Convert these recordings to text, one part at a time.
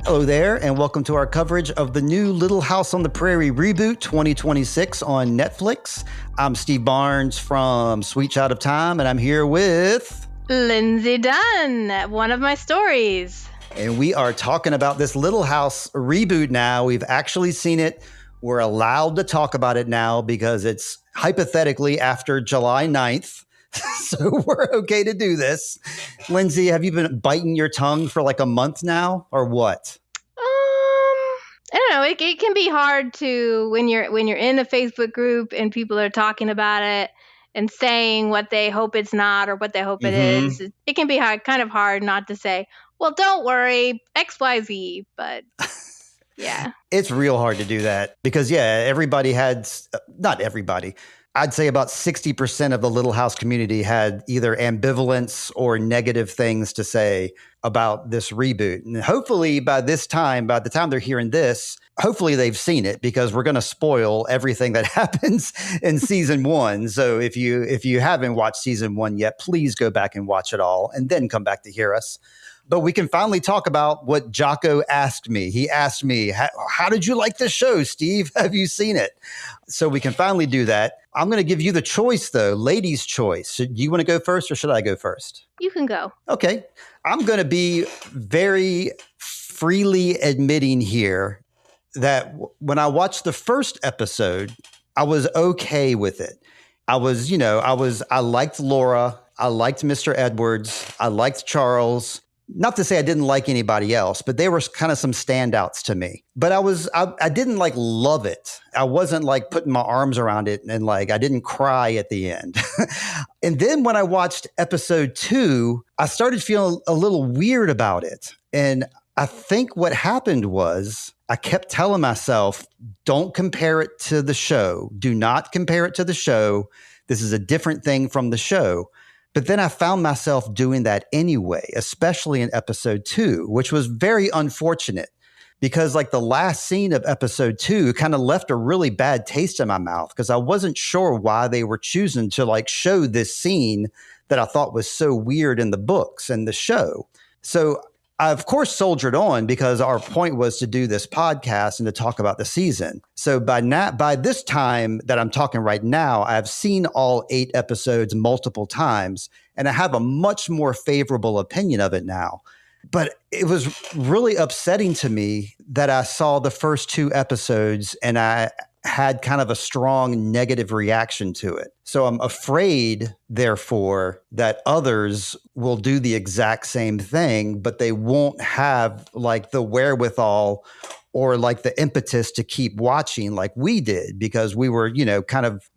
Hello there, and welcome to our coverage of the new Little House on the Prairie Reboot 2026 on Netflix. I'm Steve Barnes from Sweet Child of Time, and I'm here with... Lindsay Dunn, one of my stories. And we are talking about this Little House reboot now. We've actually seen it. We're allowed to talk about it now because it's hypothetically after July 9th. So we're okay to do this. Lindsay, have you been biting your tongue for like a month now or what? I don't know. It can be hard to when you're in a Facebook group and people are talking about it and saying what they hope it's not or what they hope it is. It can be kind of hard not to say, well, don't worry, XYZ, but yeah. It's real hard to do that because, everybody had, not everybody, I'd say about 60% of the Little House community had either ambivalence or negative things to say about this reboot. And hopefully by the time they're hearing this, hopefully they've seen it because we're going to spoil everything that happens in season 1. So if you haven't watched season 1 yet, please go back and watch it all and then come back to hear us. But we can finally talk about what Jocko asked me. He asked me, how did you like this show, Steve? Have you seen it? So we can finally do that. I'm going to give you the choice, though, ladies' choice. So do you want to go first or should I go first? You can go. Okay. I'm going to be very freely admitting here that when I watched the first episode, I was okay with it. I liked Laura. I liked Mr. Edwards. I liked Charles. Not to say I didn't like anybody else, but they were kind of some standouts to me. But I didn't like love it. I wasn't like putting my arms around it and like I didn't cry at the end. And then when I watched episode 2, I started feeling a little weird about it. And I think what happened was I kept telling myself, don't compare it to the show. Do not compare it to the show. This is a different thing from the show. But then I found myself doing that anyway, especially in episode 2, which was very unfortunate because like the last scene of episode 2 kind of left a really bad taste in my mouth because I wasn't sure why they were choosing to like show this scene that I thought was so weird in the books and the show. So I, of course, soldiered on because our point was to do this podcast and to talk about the season. So by this time that I'm talking right now, I've seen all 8 episodes multiple times, and I have a much more favorable opinion of it now. But it was really upsetting to me that I saw the first 2 episodes and I had kind of a strong negative reaction to it. So I'm afraid, therefore, that others will do the exact same thing, but they won't have like the wherewithal or like the impetus to keep watching like we did because we were,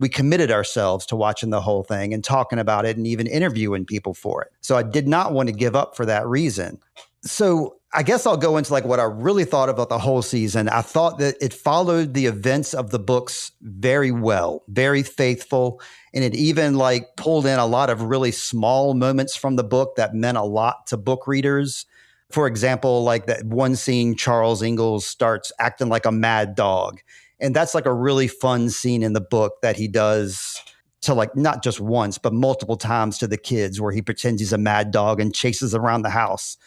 we committed ourselves to watching the whole thing and talking about it and even interviewing people for it. So I did not want to give up for that reason. So I guess I'll go into like what I really thought about the whole season. I thought that it followed the events of the books very well, very faithful. And it even like pulled in a lot of really small moments from the book that meant a lot to book readers. For example, like that one scene, Charles Ingalls starts acting like a mad dog. And that's like a really fun scene in the book that he does to like not just once, but multiple times to the kids where he pretends he's a mad dog and chases around the house.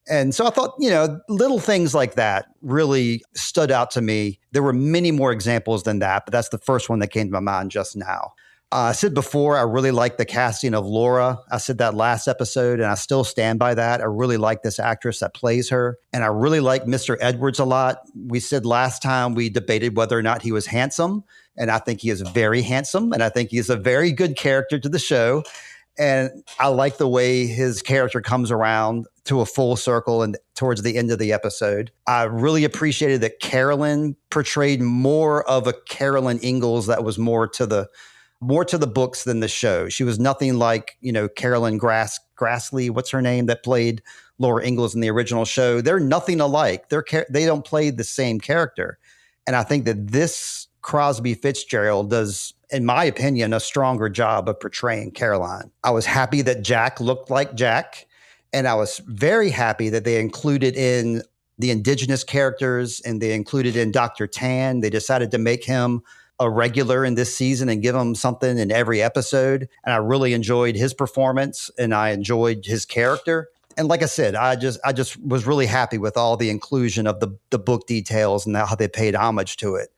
And so I thought, little things like that really stood out to me. There were many more examples than that, but that's the first one that came to my mind just now. I said before, I really like the casting of Laura. I said that last episode, and I still stand by that. I really like this actress that plays her. And I really like Mr. Edwards a lot. We said last time we debated whether or not he was handsome, and I think he is very handsome, and I think he's a very good character to the show. And I like the way his character comes around to a full circle and towards the end of the episode. I really appreciated that Carolyn portrayed more of a Carolyn Ingalls that was more to the books than the show. She was nothing like, Carolyn Grassley, what's her name, that played Laura Ingalls in the original show. They're nothing alike. They don't play the same character. And I think that this Crosby Fitzgerald does, in my opinion, a stronger job of portraying Caroline. I was happy that Jack looked like Jack, and I was very happy that they included in the indigenous characters and they included in Dr. Tan. They decided to make him a regular in this season and give him something in every episode. And I really enjoyed his performance and I enjoyed his character. And like I said, I just was really happy with all the inclusion of the book details and how they paid homage to it.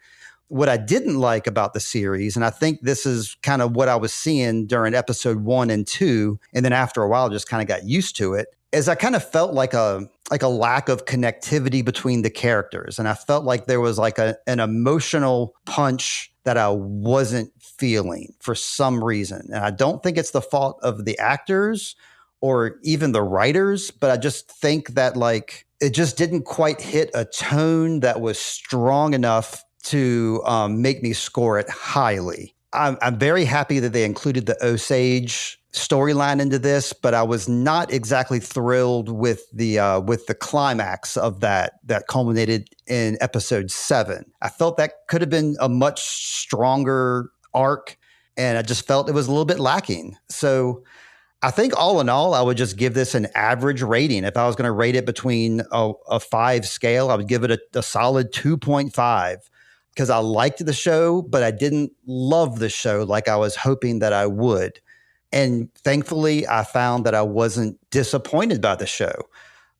What I didn't like about the series, and I think this is kind of what I was seeing during episode 1 and 2, and then after a while just kind of got used to it, is I kind of felt like a lack of connectivity between the characters. And I felt like there was like an emotional punch that I wasn't feeling for some reason. And I don't think it's the fault of the actors or even the writers, but I just think that like it just didn't quite hit a tone that was strong enough to make me score it highly. I'm very happy that they included the Osage storyline into this, but I was not exactly thrilled with the climax of that culminated in episode 7. I felt that could have been a much stronger arc, and I just felt it was a little bit lacking. So I think all in all, I would just give this an average rating. If I was going to rate it between a 5 scale, I would give it a solid 2.5. Because I liked the show, but I didn't love the show like I was hoping that I would. And thankfully, I found that I wasn't disappointed by the show.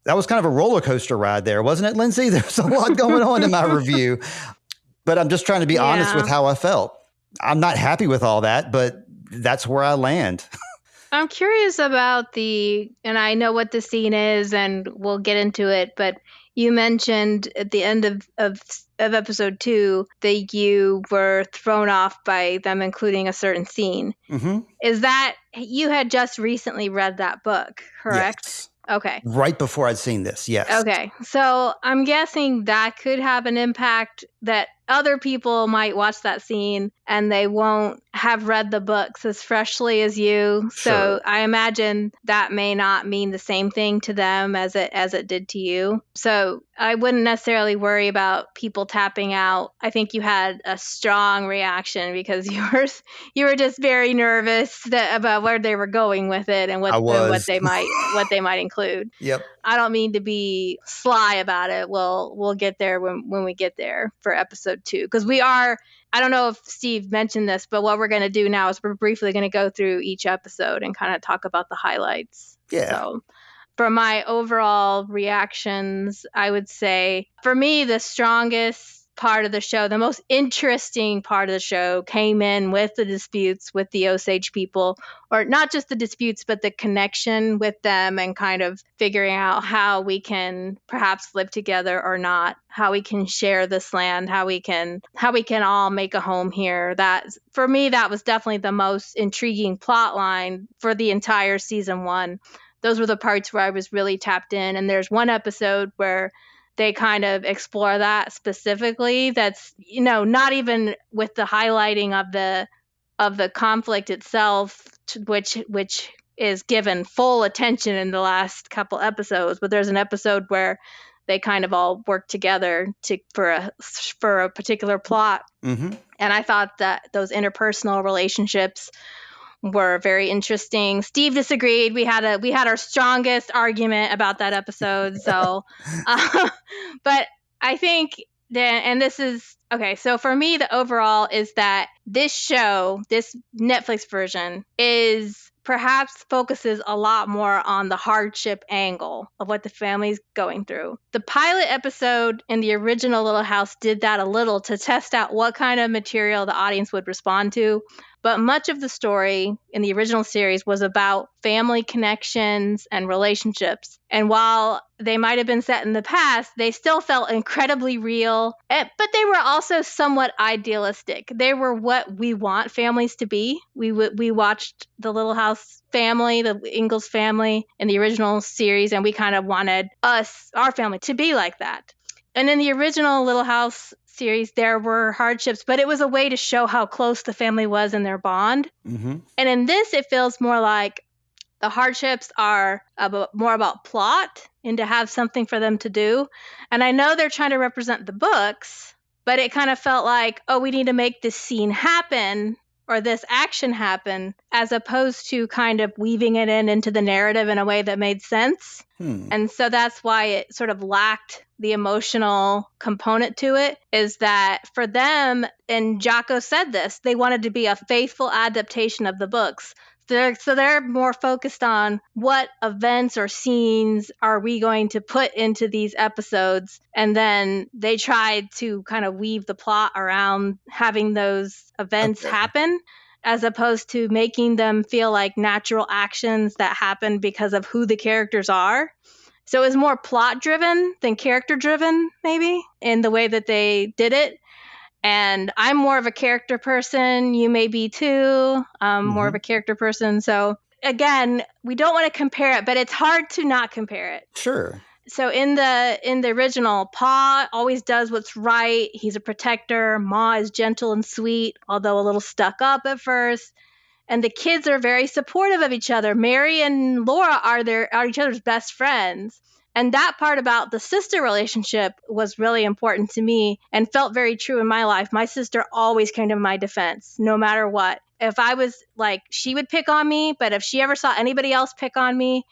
That was kind of a roller coaster ride there, wasn't it, Lindsay? There's a lot going on in my review. But I'm just trying to be honest with how I felt. I'm not happy with all that, but that's where I land. I'm curious about and I know what the scene is, and we'll get into it, but you mentioned at the end of episode 2 that you were thrown off by them including a certain scene. Mm-hmm. Is that you had just recently read that book, correct? Yes. Okay. Right before I'd seen this, yes. Okay. So I'm guessing that could have an impact that other people might watch that scene and they won't have read the books as freshly as you. Sure. So I imagine that may not mean the same thing to them as it did to you. So I wouldn't necessarily worry about people tapping out. I think you had a strong reaction because you were just very nervous about where they were going with it and what they might include. Yep. I don't mean to be sly about it. We'll get there when we get there for episode 2, because I don't know if Steve mentioned this, but what we're going to do now is we're briefly going to go through each episode and kind of talk about the highlights. Yeah. So for my overall reactions, I would say for me, the strongest part of the show, the most interesting part of the show came in with the disputes with the Osage people, or not just the disputes, but the connection with them and kind of figuring out how we can perhaps live together or not, how we can share this land, how we can all make a home here. That for me, that was definitely the most intriguing plot line for the entire season 1. Those were the parts where I was really tapped in. And there's one episode where they kind of explore that specifically. That's, not even with the highlighting of the conflict itself, which is given full attention in the last couple episodes. But there's an episode where they kind of all work together for a particular plot. Mm-hmm. And I thought that those interpersonal relationships were very interesting. Steve disagreed. We had our strongest argument about that episode. So, but I think that, and this is okay. So for me, the overall is that this show, this Netflix version, perhaps focuses a lot more on the hardship angle of what the family's going through. The pilot episode in the original Little House did that a little to test out what kind of material the audience would respond to. But much of the story in the original series was about family connections and relationships. And while they might have been set in the past, they still felt incredibly real, but they were also somewhat idealistic. They were what we want families to be. We watched the Little House family, the Ingalls family in the original series, and we kind of wanted our family, to be like that. And in the original Little House series, there were hardships, but it was a way to show how close the family was in their bond. Mm-hmm. And in this, it feels more like the hardships are more about plot and to have something for them to do. And I know they're trying to represent the books, but it kind of felt like, oh, we need to make this scene happen or this action happen, as opposed to kind of weaving it into the narrative in a way that made sense. And so that's why it sort of lacked the emotional component to it, is that for them, and Jocko said this, they wanted to be a faithful adaptation of the books. So they're more focused on what events or scenes are we going to put into these episodes. And then they tried to kind of weave the plot around having those events happen, as opposed to making them feel like natural actions that happen because of who the characters are. So it was more plot driven than character driven, maybe, in the way that they did it. And I'm more of a character person. You may be too. More of a character person. So again, we don't want to compare it, but it's hard to not compare it. Sure. So in the original, Pa always does what's right. He's a protector. Ma is gentle and sweet, although a little stuck up at first. And the kids are very supportive of each other. Mary and Laura are each other's best friends. And that part about the sister relationship was really important to me and felt very true in my life. My sister always came to my defense, no matter what. If I was like, she would pick on me, but if she ever saw anybody else pick on me,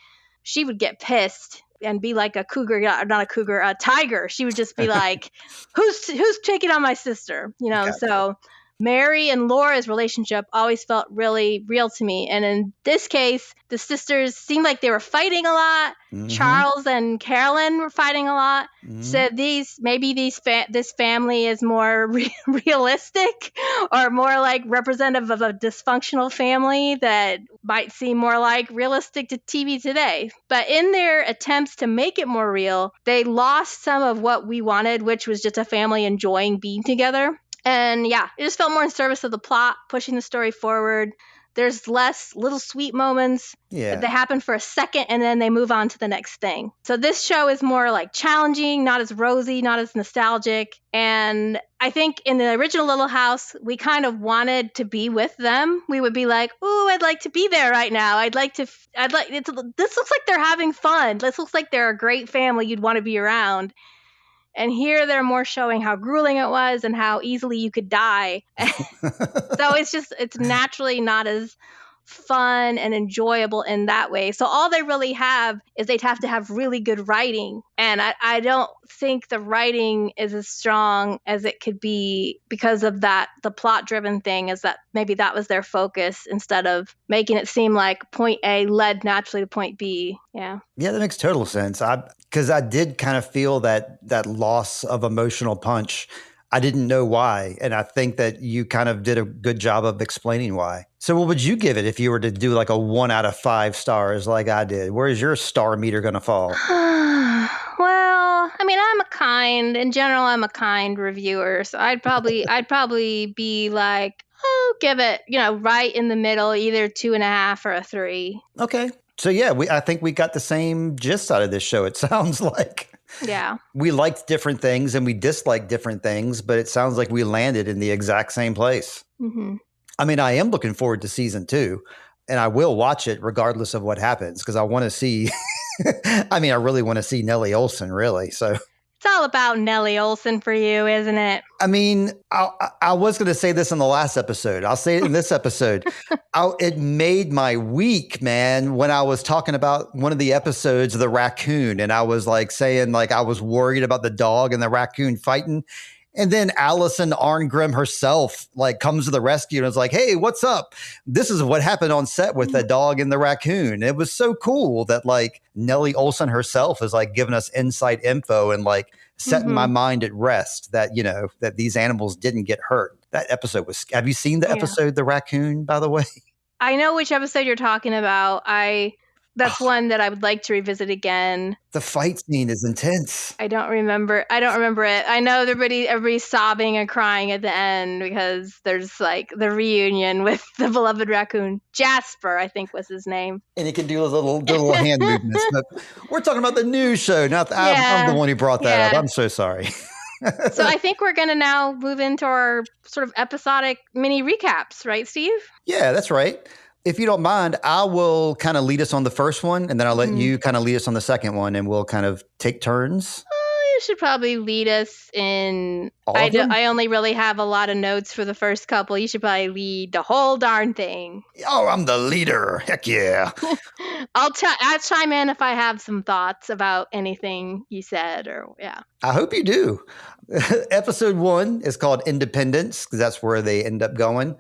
she would get pissed and be like a cougar, not a cougar, a tiger. She would just be like, who's taking on my sister? You know, so Mary and Laura's relationship always felt really real to me. And in this case, the sisters seemed like they were fighting a lot. Charles and Carolyn were fighting a lot. So this family is more realistic or more like representative of a dysfunctional family that might seem more like realistic to TV today. But in their attempts to make it more real, they lost some of what we wanted, which was just a family enjoying being together. And yeah, it just felt more in service of the plot, pushing the story forward. There's less little sweet moments that happen for a second and then they move on to the next thing. So this show is more like challenging, not as rosy, not as nostalgic. And I think in the original Little House, we kind of wanted to be with them. We would be like, "Ooh, I'd like to be there right now. This looks like they're having fun. This looks like they're a great family you'd want to be around." And here they're more showing how grueling it was and how easily you could die. So it's naturally not as fun and enjoyable in that way. So all they really have is they'd have to have really good writing. And I don't think the writing is as strong as it could be because of that. The plot driven thing is that maybe that was their focus instead of making it seem like point A led naturally to point B. Yeah. Yeah, that makes total sense. Because I did kind of feel that loss of emotional punch. I didn't know why. And I think that you kind of did a good job of explaining why. So what would you give it if you were to do like a 1 out of 5 stars like I did? Where is your star meter going to fall? Well, I mean, I'm a kind reviewer. So I'd probably be like, give it, right in the middle, either 2.5 or a 3. Okay. So yeah, I think we got the same gist out of this show. It sounds like. Yeah. We liked different things and we disliked different things, but it sounds like we landed in the exact same place. Mm-hmm. I mean, I am looking forward to season 2 and I will watch it regardless of what happens because I want to see, I really want to see Nellie Olson, really. So it's all about Nellie Olson for you, isn't it? I mean, I was going to say this in the last episode. I'll say it in this episode. It made my week, man, when I was talking about one of the episodes, the raccoon, and I was like saying like I was worried about the dog and the raccoon fighting. And then Allison Arngrim herself like comes to the rescue and is like, "Hey, what's up? This is what happened on set with the dog and the raccoon." It was so cool that like Nellie Olson herself is like giving us inside info and like setting my mind at rest that, that these animals didn't get hurt. That episode was, have you seen the episode, The Raccoon, by the way? I know which episode you're talking about. That's one that I would like to revisit again. The fight scene is intense. I don't remember it. I know everybody's sobbing and crying at the end because there's like the reunion with the beloved raccoon. Jasper, I think was his name. And he can do those little hand movements. But we're talking about the new show, not I'm the one who brought that up. I'm so sorry. So I think we're going to now move into our sort of episodic mini recaps, right, Steve? Yeah, that's right. If you don't mind, I will kind of lead us on the first one, and then I'll let you kind of lead us on the second one, and we'll kind of take turns. You should probably lead us in. I only really have a lot of notes for the first couple. You should probably lead the whole darn thing. Oh, I'm the leader. Heck yeah. I'll chime in if I have some thoughts about anything you said I hope you do. Episode 1 is called Independence, because that's where they end up going.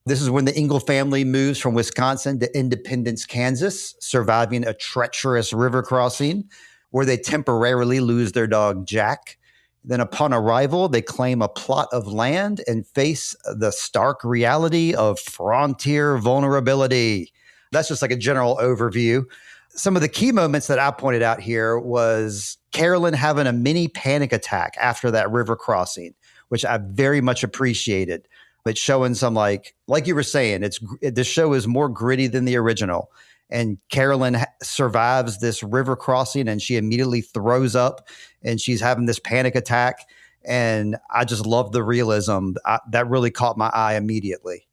This is when the Ingle family moves from Wisconsin to Independence, Kansas, surviving a treacherous river crossing where they temporarily lose their dog, Jack. Then upon arrival, they claim a plot of land and face the stark reality of frontier vulnerability. That's just like a general overview. Some of the key moments that I pointed out here was Carolyn having a mini panic attack after that river crossing, which I very much appreciated. It's showing some like you were saying, the show is more gritty than the original. And Carolyn survives this river crossing and she immediately throws up and she's having this panic attack. And I just love the realism. That really caught my eye immediately.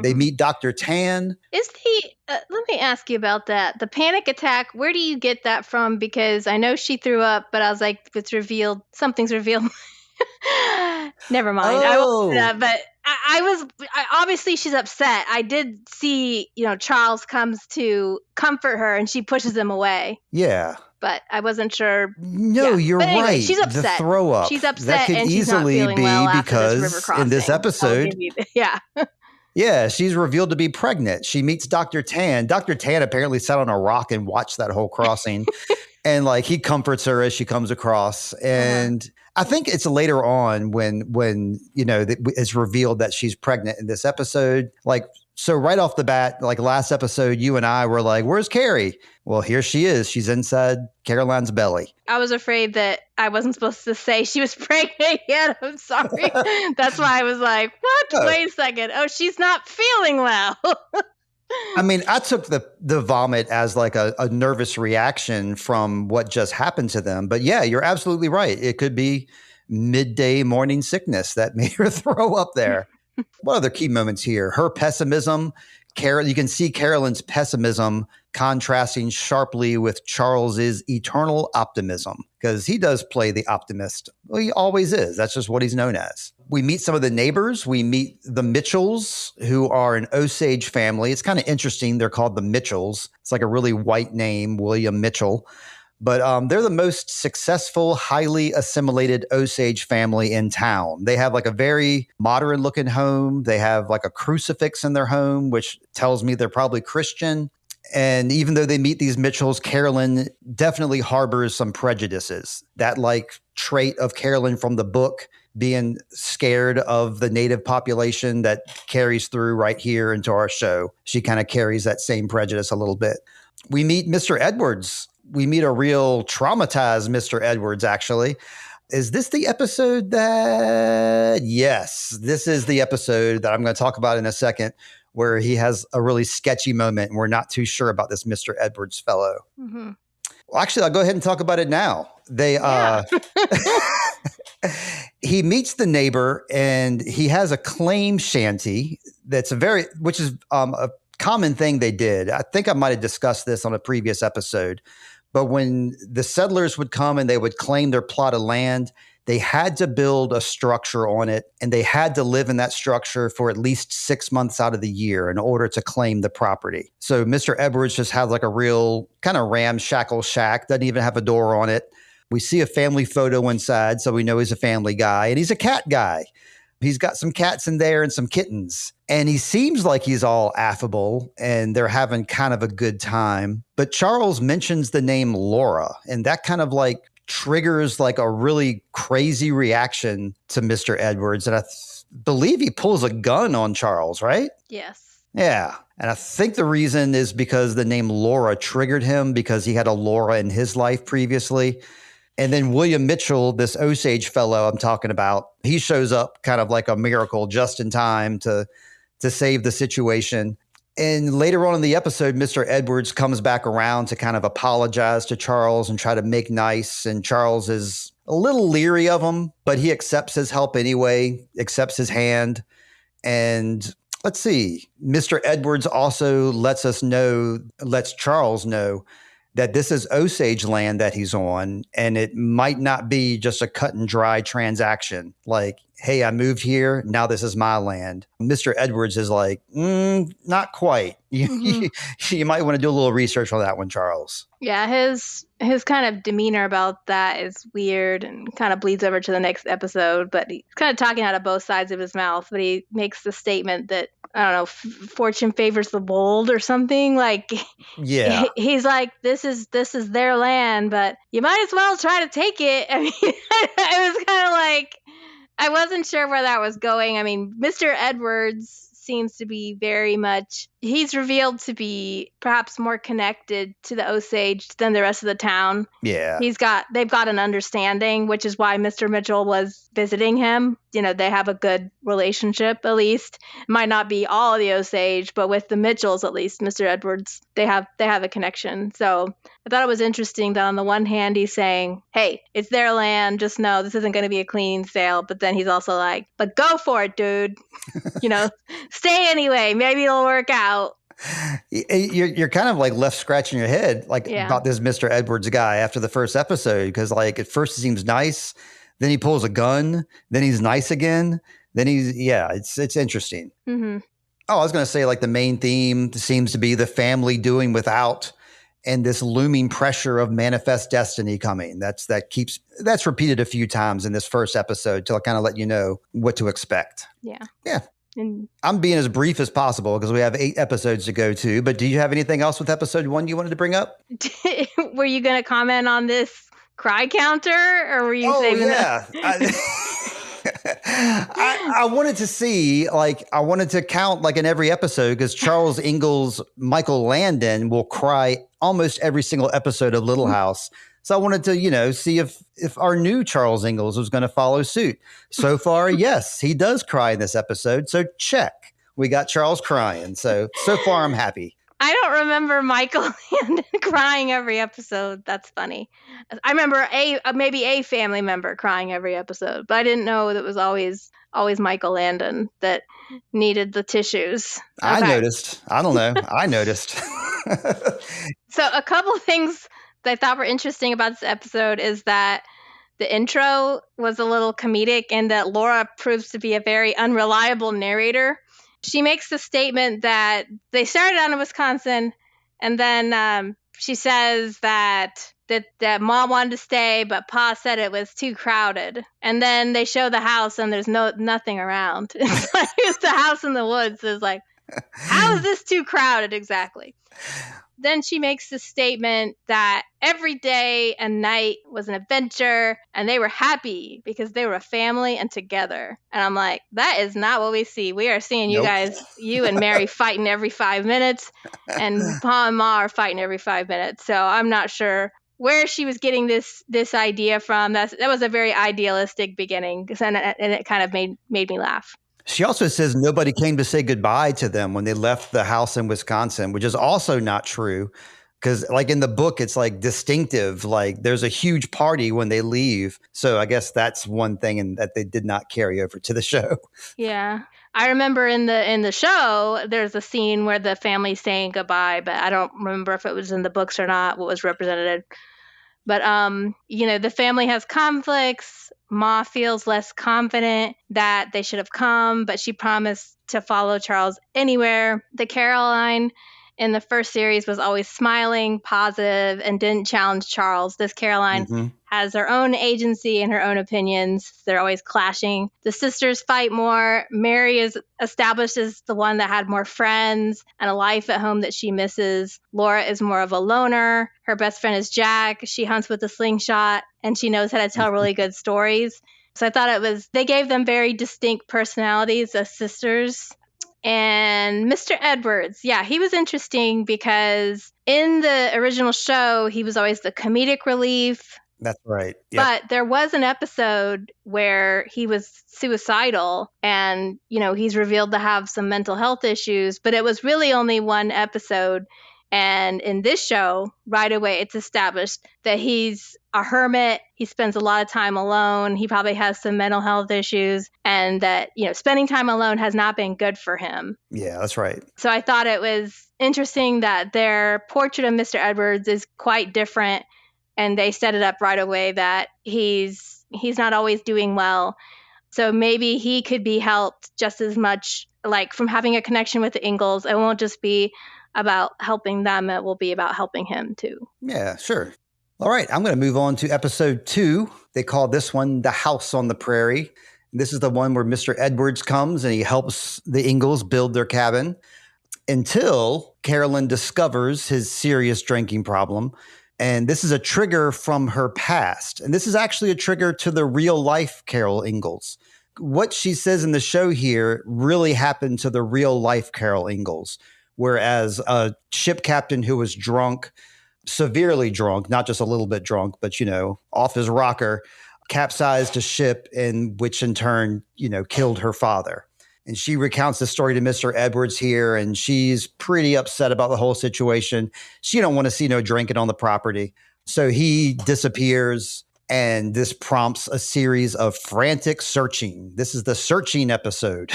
They meet Dr. Tan. Let me ask you about that. The panic attack, where do you get that from? Because I know she threw up, but I was like, something's revealed. Never mind. I won't do that, but obviously she's upset. I did see, Charles comes to comfort her and she pushes him away. Yeah. But I wasn't sure. No, you're right. She's upset. The throw up. She's upset that could and she's easily not feeling be well because after this river crossing. In this episode, yeah. Yeah, she's revealed to be pregnant. She meets Dr. Tan. Dr. Tan apparently sat on a rock and watched that whole crossing. And he comforts her as she comes across. And I think it's later on when it's revealed that she's pregnant in this episode. So right off the bat, last episode, you and I were like, where's Carrie? Well, here she is. She's inside Caroline's belly. I was afraid that I wasn't supposed to say she was pregnant yet. I'm sorry. That's why I was like, what? Oh. Wait a second. Oh, she's not feeling well. I mean, I took the vomit as a nervous reaction from what just happened to them. But yeah, you're absolutely right. It could be midday morning sickness that made her throw up there. What other key moments here? Her pessimism. You can see Carolyn's pessimism contrasting sharply with Charles's eternal optimism, because he does play the optimist. Well, he always is. That's just what he's known as. We meet some of the neighbors. We meet the Mitchells, who are an Osage family. It's kind of interesting. They're called the Mitchells. It's like a really white name, William Mitchell. But they're the most successful, highly assimilated Osage family in town. They have a very modern looking home. They have a crucifix in their home, which tells me they're probably Christian. And even though they meet these Mitchells, Carolyn definitely harbors some prejudices. That trait of Carolyn from the book, being scared of the native population, that carries through right here into our show. She kind of carries that same prejudice a little bit. We meet Mr. Edwards. We meet a real traumatized Mr. Edwards, actually. Is this the episode that... Yes, this is the episode that I'm going to talk about in a second, where he has a really sketchy moment and we're not too sure about this Mr. Edwards fellow. Mm-hmm. Well, actually, I'll go ahead and talk about it now. He meets the neighbor and he has a claim shanty which is a common thing they did. I think I might have discussed this on a previous episode. But when the settlers would come and they would claim their plot of land, they had to build a structure on it, and they had to live in that structure for at least 6 months out of the year in order to claim the property. So Mr. Edwards just has a real kind of ramshackle shack, doesn't even have a door on it. We see a family photo inside, so we know he's a family guy, and he's a cat guy. He's got some cats in there and some kittens. And he seems like he's all affable and they're having kind of a good time. But Charles mentions the name Laura, and that kind of triggers a really crazy reaction to Mr. Edwards. And I believe he pulls a gun on Charles, right? Yes. Yeah. And I think the reason is because the name Laura triggered him, because he had a Laura in his life previously. And then William Mitchell, this Osage fellow I'm talking about, he shows up kind of like a miracle just in time to save the situation. And later on in the episode, Mr. Edwards comes back around to kind of apologize to Charles and try to make nice. And Charles is a little leery of him, but he accepts his help anyway, accepts his hand. And let's see, Mr. Edwards also lets Charles know that this is Osage land that he's on, and it might not be just a cut and dry transaction. hey, I moved here. Now this is my land. Mr. Edwards is like, not quite. You might want to do a little research on that one, Charles. Yeah, his kind of demeanor about that is weird and kind of bleeds over to the next episode, but he's kind of talking out of both sides of his mouth, but he makes the statement that, I don't know, fortune favors the bold or something. Like, yeah, he's like, this is their land, but you might as well try to take it. I mean, it was kind of like, I wasn't sure where that was going. I mean, Mr. Edwards seems to be very much, he's revealed to be perhaps more connected to the Osage than the rest of the town. Yeah. They've got an understanding, which is why Mr. Mitchell was visiting him. You know, they have a good relationship, at least. It might not be all of the Osage, but with the Mitchells, at least, Mr. Edwards, they have a connection. So I thought it was interesting that on the one hand, he's saying, hey, it's their land. Just know this isn't going to be a clean sale. But then he's also like, but go for it, dude. You know, stay anyway. Maybe it'll work out. You're kind of like left scratching your head about this Mr. Edwards guy after the first episode, because like at first he seems nice, then he pulls a gun, then he's nice again, then it's interesting. Mm-hmm. Oh, I was going to say like the main theme seems to be the family doing without, and this looming pressure of manifest destiny coming. That's repeated a few times in this first episode to kind of let you know what to expect. Yeah. And I'm being as brief as possible because we have 8 episodes to go to. But do you have anything else with episode 1 you wanted to bring up? Were you going to comment on this cry counter, or were you saving that? I wanted to see, I wanted to count in every episode, because Charles Ingalls Michael Landon will cry almost every single episode of Little House. So I wanted to, see if our new Charles Ingalls was going to follow suit. So far, yes, he does cry in this episode. So check. We got Charles crying. So far, I'm happy. I don't remember Michael Landon crying every episode. That's funny. I remember maybe a family member crying every episode, but I didn't know that it was always Michael Landon that needed the tissues. Okay. I noticed. I don't know. I noticed. So a couple of things that I thought were interesting about this episode is that the intro was a little comedic, and that Laura proves to be a very unreliable narrator. She makes the statement that they started out in Wisconsin, and then she says that Mom wanted to stay, but Pa said it was too crowded. And then they show the house, and there's nothing around. It's like it's the house in the woods. It's like, how is this too crowded exactly? Then she makes the statement that every day and night was an adventure, and they were happy because they were a family and together. And I'm like, that is not what we see. We are seeing you guys, you and Mary fighting every 5 minutes, and Pa and Ma are fighting every 5 minutes. So I'm not sure where she was getting this idea from. That was a very idealistic beginning, and it kind of made me laugh. She also says nobody came to say goodbye to them when they left the house in Wisconsin, which is also not true, because in the book, it's distinctive. There's a huge party when they leave. So I guess that's one thing that they did not carry over to the show. Yeah. I remember in the show, there's a scene where the family's saying goodbye, but I don't remember if it was in the books or not, what was represented. But, the family has conflicts. Ma feels less confident that they should have come, but she promised to follow Charles anywhere. The Caroline in the first series was always smiling, positive, and didn't challenge Charles. This Caroline has her own agency and her own opinions. They're always clashing. The sisters fight more. Mary is established as the one that had more friends and a life at home that she misses. Laura is more of a loner. Her best friend is Jack. She hunts with a slingshot, and she knows how to tell really good stories. So I thought they gave them very distinct personalities as sisters. And Mr. Edwards, he was interesting because in the original show, he was always the comedic relief. That's right. Yep. But there was an episode where he was suicidal, and, he's revealed to have some mental health issues, but it was really only one episode. And in this show, right away, it's established that he's a hermit. He spends a lot of time alone. He probably has some mental health issues, and that, spending time alone has not been good for him. Yeah, that's right. So I thought it was interesting that their portrait of Mr. Edwards is quite different, and they set it up right away that he's not always doing well. So maybe he could be helped just as much, like from having a connection with the Ingalls. It won't just be about helping them. It will be about helping him too. Yeah, sure. All right, I'm going to move on to episode 2. They call this one The House on the Prairie. This is the one where Mr. Edwards comes and he helps the Ingalls build their cabin until Carolyn discovers his serious drinking problem. And this is a trigger from her past. And this is actually a trigger to the real life Carol Ingalls. What she says in the show here really happened to the real life Carol Ingalls, whereas a ship captain who was drunk, severely drunk, not just a little bit drunk, but, off his rocker, capsized a ship, which in turn, killed her father. And she recounts the story to Mr. Edwards here, and she's pretty upset about the whole situation. She don't want to see no drinking on the property. So he disappears, and this prompts a series of frantic searching. This is the searching episode.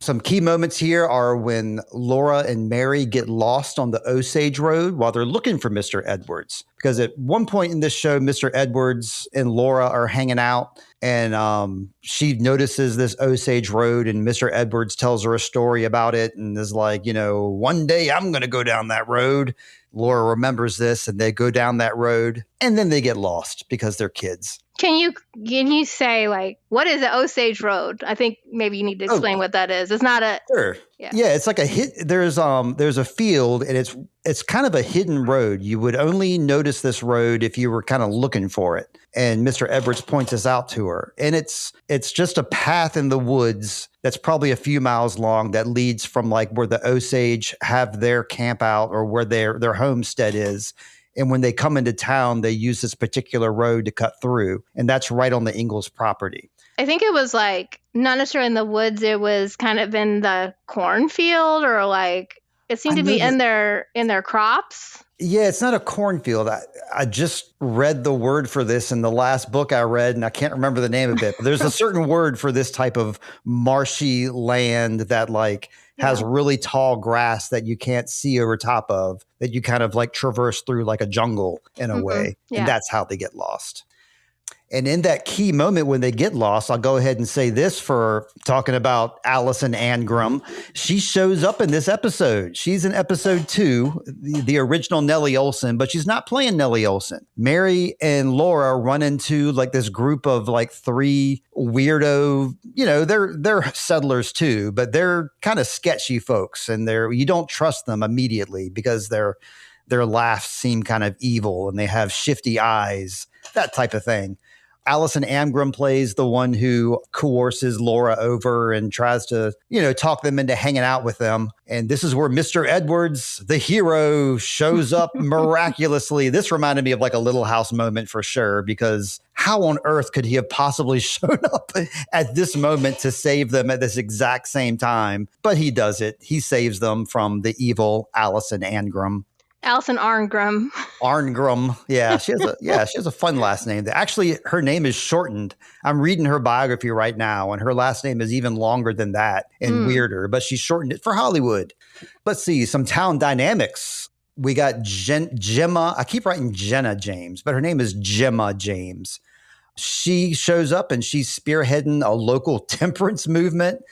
Some key moments here are when Laura and Mary get lost on the Osage Road while they're looking for Mr. Edwards. Because at one point in this show, Mr. Edwards and Laura are hanging out, and she notices this Osage Road, and Mr. Edwards tells her a story about it and is like, one day I'm going to go down that road. Laura remembers this, and they go down that road, and then they get lost because they're kids. Can you say, like, what is the Osage Road? I think maybe you need to explain what that is. It's not a... Sure. Yeah, it's like a hit. There's a field, and it's kind of a hidden road. You would only notice this road if you were kind of looking for it. And Mr. Edwards points this out to her. And it's just a path in the woods that's probably a few miles long that leads from like where the Osage have their camp out or where their homestead is. And when they come into town, they use this particular road to cut through. And that's right on the Ingalls property. I think it was like not necessarily in the woods. It was kind of in the cornfield, or like it seemed to be in their crops. Yeah, it's not a cornfield. I just read the word for this in the last book I read, and I can't remember the name of it. But there's a certain word for this type of marshy land that has really tall grass that you can't see over top of, that you kind of like traverse through like a jungle in a way. Yeah. And that's how they get lost. And in that key moment when they get lost, I'll go ahead and say this for talking about Allison Angram. She shows up in this episode. She's in episode 2, the original Nellie Olson, but she's not playing Nellie Olson. Mary and Laura run into like this group of like 3 weirdo, they're settlers too, but they're kind of sketchy folks, and you don't trust them immediately because their laughs seem kind of evil and they have shifty eyes, that type of thing. Allison Angram plays the one who coerces Laura over and tries to, talk them into hanging out with them. And this is where Mr. Edwards, the hero, shows up miraculously. This reminded me of like a Little House moment for sure, because how on earth could he have possibly shown up at this moment to save them at this exact same time? But he does it. He saves them from the evil Allison Angram. Allison Arngram. Arngram. Yeah, she has a fun last name. Actually, her name is shortened. I'm reading her biography right now, and her last name is even longer than that and weirder, but she shortened it for Hollywood. Let's see, some town dynamics. We got Gemma. I keep writing Jenna James, but her name is Gemma James. She shows up and she's spearheading a local temperance movement,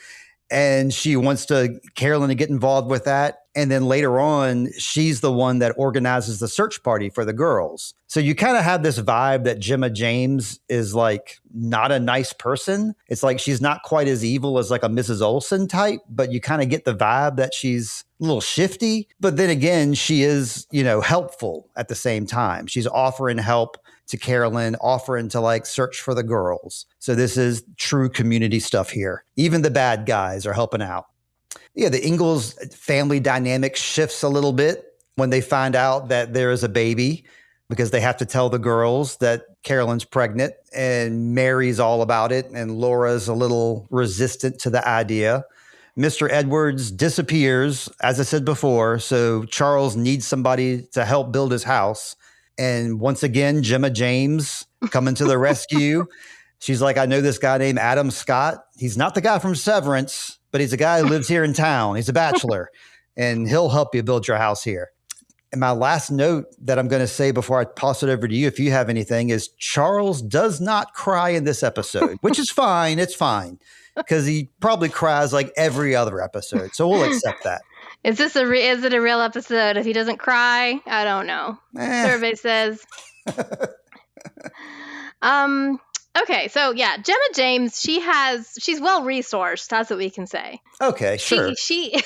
and she wants Carolyn to get involved with that. And then later on, she's the one that organizes the search party for the girls. So you kind of have this vibe that Gemma James is like not a nice person. It's like she's not quite as evil as like a Mrs. Olsen type, but you kind of get the vibe that she's a little shifty. But then again, she is, helpful at the same time. She's offering help to Carolyn, offering to like search for the girls. So this is true community stuff here. Even the bad guys are helping out. Yeah, the Ingalls family dynamic shifts a little bit when they find out that there is a baby, because they have to tell the girls that Carolyn's pregnant, and Mary's all about it, and Laura's a little resistant to the idea. Mr. Edwards disappears, as I said before, so Charles needs somebody to help build his house. And once again, Gemma James coming to the rescue. She's like, I know this guy named Adam Scott. He's not the guy from Severance, but he's a guy who lives here in town. He's a bachelor, and he'll help you build your house here. And my last note that I'm going to say before I toss it over to you, if you have anything, is Charles does not cry in this episode, which is fine. It's fine because he probably cries like every other episode. So we'll accept that. Is it a real episode? If he doesn't cry, I don't know. Survey says. Okay, so yeah, Gemma James, she's well resourced. That's what we can say. Okay, sure. She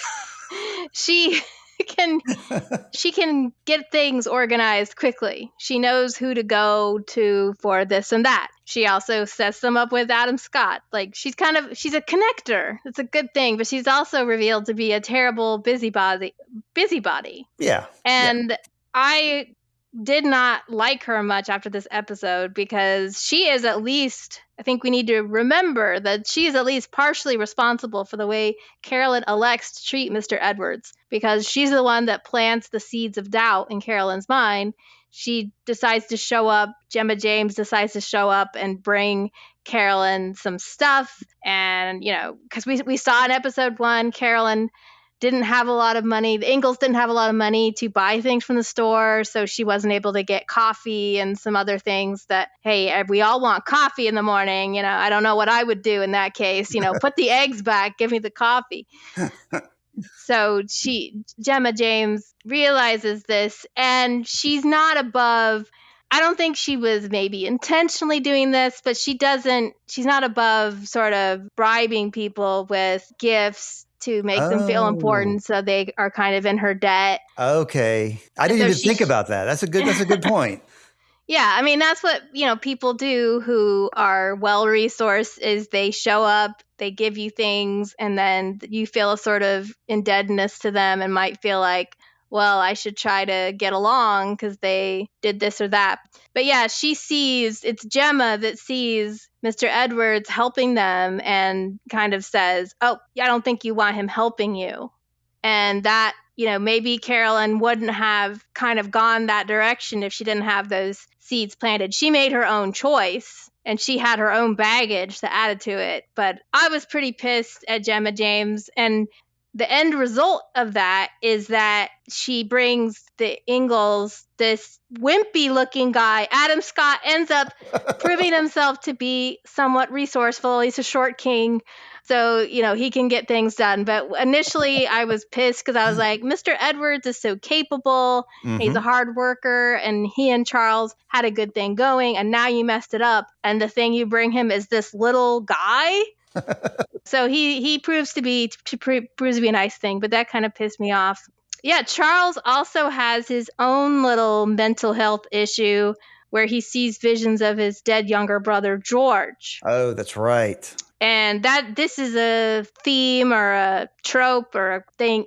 can get things organized quickly. She knows who to go to for this and that. She also sets them up with Adam Scott. Like she's a connector. It's a good thing, but she's also revealed to be a terrible busybody. Yeah. And I did not like her much after this episode because she is at least, I think we need to remember that she is at least partially responsible for the way Carolyn elects to treat Mr. Edwards, because she's the one that plants the seeds of doubt in Carolyn's mind. She decides to show up, Gemma James decides to show up and bring Carolyn some stuff. And, because we saw in episode 1, Carolyn didn't have a lot of money. The Ingalls didn't have a lot of money to buy things from the store, so she wasn't able to get coffee and some other things that, hey, we all want coffee in the morning. I don't know what I would do in that case. Put the eggs back, give me the coffee. So Gemma James realizes this, and she's not above. I don't think she was maybe intentionally doing this, but she's not above sort of bribing people with gifts to make them feel important, so they are kind of in her debt. Okay. I didn't even think about that. That's a good point. Yeah, I mean, that's what, people do who are well-resourced, is they show up, they give you things, and then you feel a sort of indebtedness to them and might feel like, well, I should try to get along because they did this or that. But yeah, it's Gemma that sees Mr. Edwards helping them and kind of says, oh, I don't think you want him helping you. And that, maybe Carolyn wouldn't have kind of gone that direction if she didn't have those seeds planted. She made her own choice, and she had her own baggage that added to it. But I was pretty pissed at Gemma James, and the end result of that is that she brings the Ingalls this wimpy looking guy. Adam Scott ends up proving himself to be somewhat resourceful. He's a short king, so, he can get things done. But initially I was pissed because I was like, Mr. Edwards is so capable. Mm-hmm. He's a hard worker, and he and Charles had a good thing going, and now you messed it up. And the thing you bring him is this little guy. So he proves to be a nice thing, but that kind of pissed me off. Yeah, Charles also has his own little mental health issue where he sees visions of his dead younger brother, George. Oh, that's right. And this is a theme or a trope or a thing,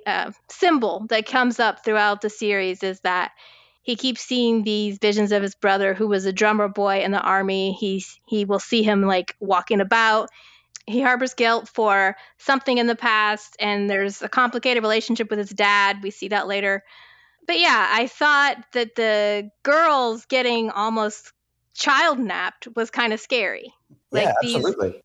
symbol that comes up throughout the series, is that he keeps seeing these visions of his brother, who was a drummer boy in the army. He will see him like walking about. He harbors guilt for something in the past, and there's a complicated relationship with his dad. We see that later. But yeah, I thought that the girls getting almost child napped was kind of scary. Like, yeah, absolutely.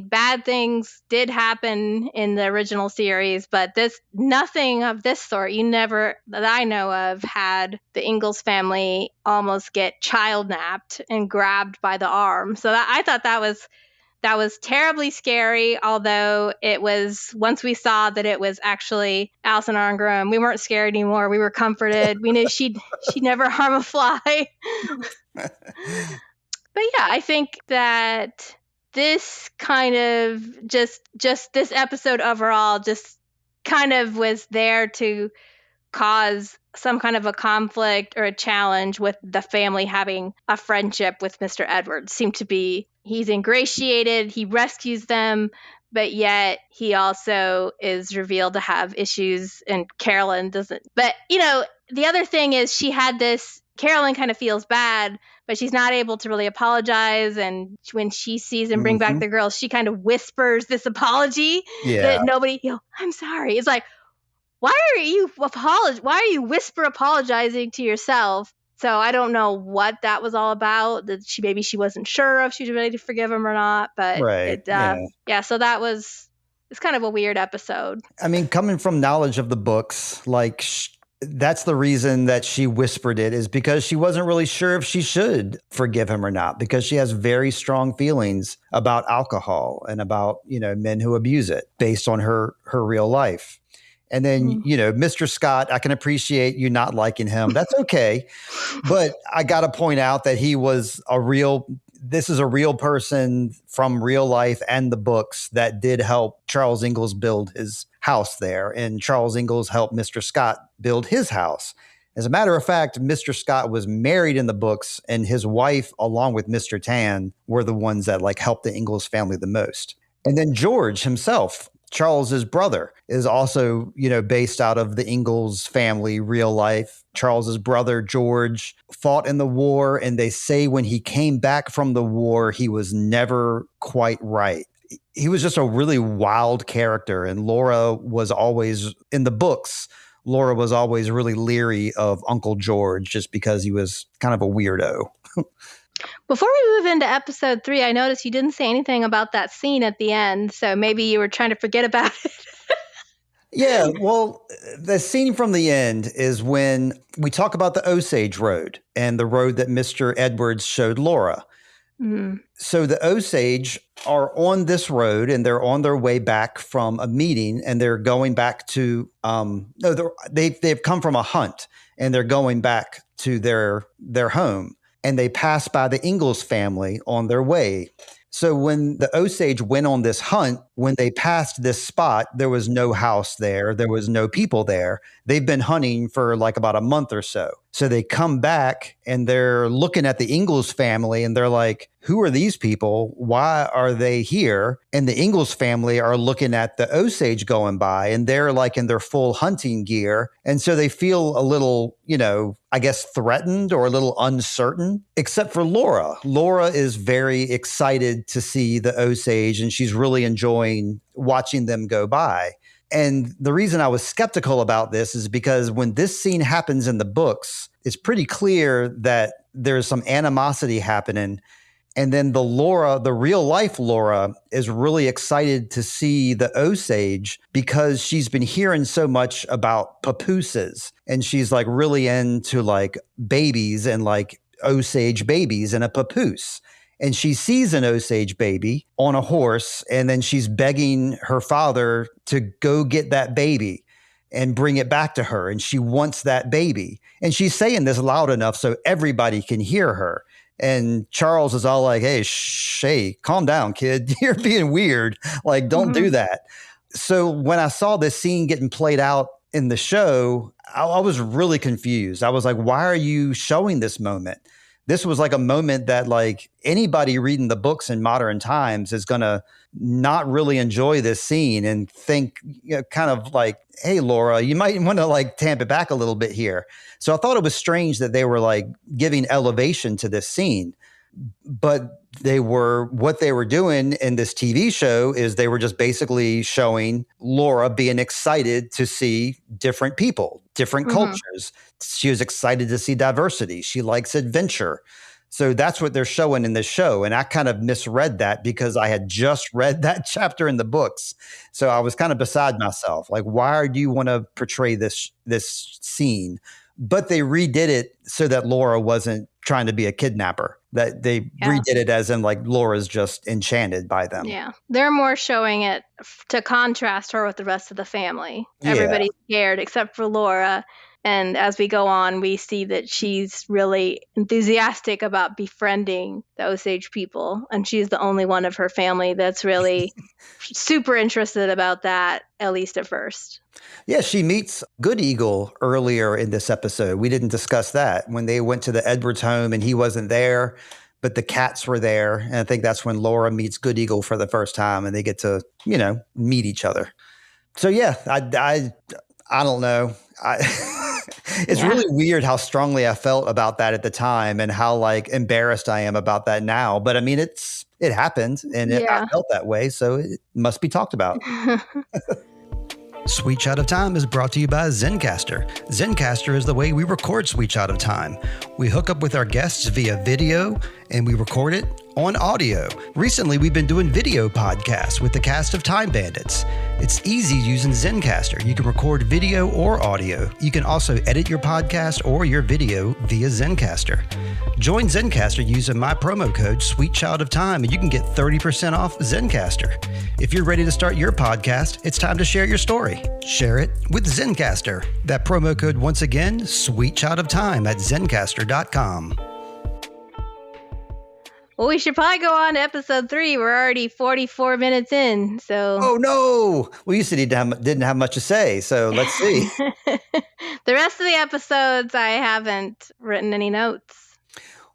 Bad things did happen in the original series, but nothing of this sort, that I know of, had the Ingalls family almost get child napped and grabbed by the arm. So I thought that was terribly scary, although it was, once we saw that it was actually Alison Arngrim, we weren't scared anymore. We were comforted. We knew she'd never harm a fly. But yeah, I think that this kind of just this episode overall just kind of was there to cause some kind of a conflict or a challenge with the family having a friendship with Mr. Edwards. Seemed to be, he's ingratiated, he rescues them, but yet he also is revealed to have issues, and Carolyn doesn't. But, the other thing is Carolyn kind of feels bad, but she's not able to really apologize. And when she sees him bring back the girls, she kind of whispers this apology that nobody, I'm sorry. It's like, why are you whisper apologizing to yourself? So I don't know what that was all about. That maybe she wasn't sure if she was ready to forgive him or not. But so it's kind of a weird episode. Coming from knowledge of the books, like that's the reason that she whispered it, is because she wasn't really sure if she should forgive him or not, because she has very strong feelings about alcohol and about, men who abuse it based on her real life. And then, Mr. Scott, I can appreciate you not liking him. That's okay. But I got to point out that this is a real person from real life and the books that did help Charles Ingalls build his house there. And Charles Ingalls helped Mr. Scott build his house. As a matter of fact, Mr. Scott was married in the books, and his wife, along with Mr. Tan, were the ones that helped the Ingalls family the most. And then George himself, Charles's brother, is also, based out of the Ingalls family, real life. Charles's brother, George, fought in the war, and they say when he came back from the war, he was never quite right. He was just a really wild character, and Laura was always, in the books, Laura was always really leery of Uncle George just because he was kind of a weirdo. Before we move into episode 3, I noticed you didn't say anything about that scene at the end, so maybe you were trying to forget about it. Yeah, well, the scene from the end is when we talk about the Osage Road and the road that Mr. Edwards showed Laura. Mm-hmm. So the Osage are on this road, and they're on their way back from a meeting, and they're going back to they've come from a hunt, and they're going back to their home, and they pass by the Ingalls family on their way. So when the Osage went on this hunt, when they passed this spot, there was no house there. There was no people there. They've been hunting for about a month or so. So they come back and they're looking at the Ingalls family, and they're like, who are these people? Why are they here? And the Ingalls family are looking at the Osage going by, and they're in their full hunting gear. And so they feel a little, I guess threatened or a little uncertain, except for Laura. Laura is very excited to see the Osage, and she's really enjoying watching them go by. And the reason I was skeptical about this is because when this scene happens in the books, it's pretty clear that there's some animosity happening. And then the real life Laura, is really excited to see the Osage because she's been hearing so much about papooses. And she's really into babies and Osage babies and a papoose. And she sees an Osage baby on a horse, and then she's begging her father to go get that baby and bring it back to her. And she wants that baby. And she's saying this loud enough so everybody can hear her. And Charles is all like, hey, calm down, kid. You're being weird. Don't do that. So when I saw this scene getting played out in the show, I was really confused. I was like, why are you showing this moment? This was a moment that anybody reading the books in modern times is going to not really enjoy this scene and think kind of hey, Laura, you might want to tamp it back a little bit here. So I thought it was strange that they were giving elevation to this scene. But what they were doing in this TV show is they were just basically showing Laura being excited to see different people, different cultures. She was excited to see diversity. She likes adventure. So that's what they're showing in this show. And I kind of misread that because I had just read that chapter in the books. So I was kind of beside myself. Why do you want to portray this scene? But they redid it so that Laura wasn't trying to be a kidnapper. That they redid it as in Laura's just enchanted by them. Yeah. They're more showing it to contrast her with the rest of the family. Yeah. Everybody's scared except for Laura. And as we go on, we see that she's really enthusiastic about befriending the Osage people. And she's the only one of her family that's really super interested about that, at least at first. Yeah, she meets Good Eagle earlier in this episode. We didn't discuss that. When they went to the Edwards home and he wasn't there, but the cats were there. And I think that's when Laura meets Good Eagle for the first time, and they get to, meet each other. So yeah, I don't know. It's really weird how strongly I felt about that at the time and how embarrassed I am about that now. But I mean, it happened and I felt that way. So it must be talked about. Sweet Shot of Time is brought to you by Zencastr. Zencastr is the way we record Sweet Shot of Time. We hook up with our guests via video, and we record it on audio. Recently, we've been doing video podcasts with the cast of Time Bandits. It's easy using Zencastr. You can record video or audio. You can also edit your podcast or your video via Zencastr. Join Zencastr using my promo code Sweet Child of Time, and you can get 30% off Zencastr. If you're ready to start your podcast, it's time to share your story. Share it with Zencastr. That promo code, once again, Sweet Child of Time at Zencastr.com. Well, we should probably go on to episode 3. We're already 44 minutes in, so... Oh, no! Well, you said didn't have much to say, so let's see. The rest of the episodes, I haven't written any notes.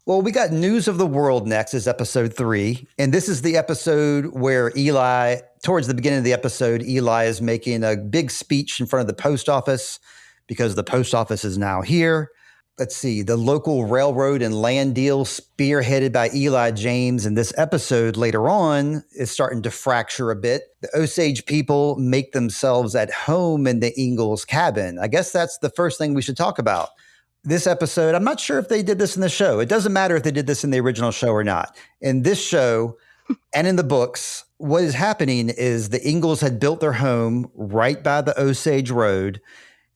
Well, we got News of the World next, is episode 3. And this is the episode where Eli, towards the beginning of the episode, Eli is making a big speech in front of the post office because the post office is now here. Let's see, the local railroad and land deal spearheaded by Eli James in this episode later on is starting to fracture a bit. The Osage people make themselves at home in the Ingalls cabin. I guess that's the first thing we should talk about. This episode, I'm not sure if they did this in the show. It doesn't matter if they did this in the original show or not. In this show and in the books, what is happening is the Ingalls had built their home right by the Osage Road.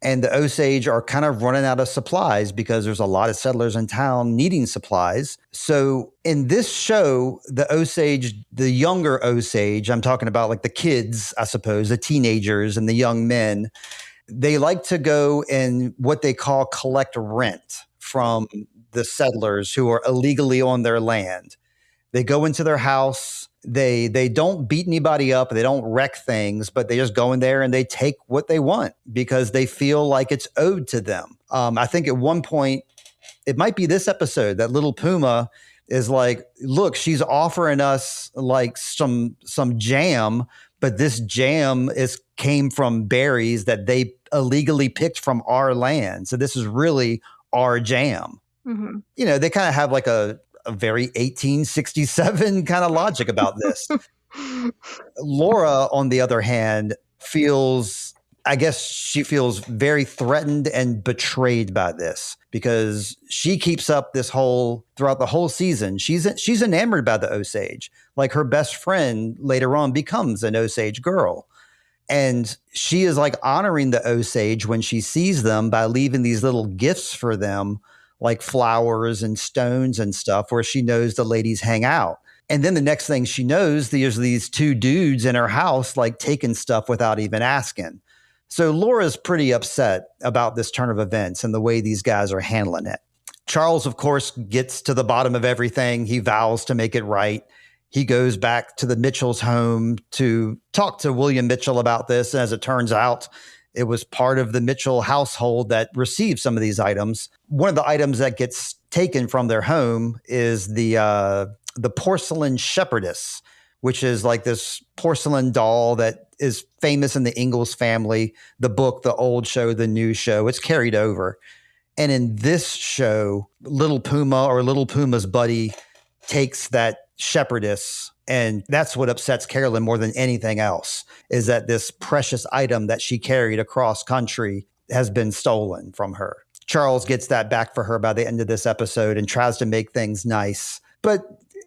And the Osage are kind of running out of supplies because there's a lot of settlers in town needing supplies. So in this show, the Osage, the younger Osage, I'm talking about like the kids, I suppose, the teenagers and the young men, they like to go and what they call collect rent from the settlers who are illegally on their land. They go into their house. They don't beat anybody up. They don't wreck things, but they just go in there and they take what they want because they feel like it's owed to them. I think at one point, it might be this episode that little Puma is like, look, she's offering us like some jam, but this jam came from berries that they illegally picked from our land. So this is really our jam. Mm-hmm. You know, they kind of have like a very 1867 kind of logic about this. Laura, on the other hand, she feels very threatened and betrayed by this because she keeps up throughout the whole season. She's enamored by the Osage. Like her best friend later on becomes an Osage girl. And she is like honoring the Osage when she sees them by leaving these little gifts for them, like flowers and stones and stuff where she knows the ladies hang out. And then the next thing she knows, there's these 2 dudes in her house, like taking stuff without even asking. So Laura's pretty upset about this turn of events and the way these guys are handling it. Charles, of course, gets to the bottom of everything. He vows to make it right. He goes back to the Mitchell's home to talk to William Mitchell about this. And as it turns out, it was part of the Mitchell household that received some of these items. One of the items that gets taken from their home is the porcelain shepherdess, which is like this porcelain doll that is famous in the Ingalls family, the book, the old show, the new show. It's carried over. And in this show, Little Puma or Little Puma's buddy takes that shepherdess. And that's what upsets Carolyn more than anything else, is that this precious item that she carried across country has been stolen from her. Charles gets that back for her by the end of this episode and tries to make things nice. But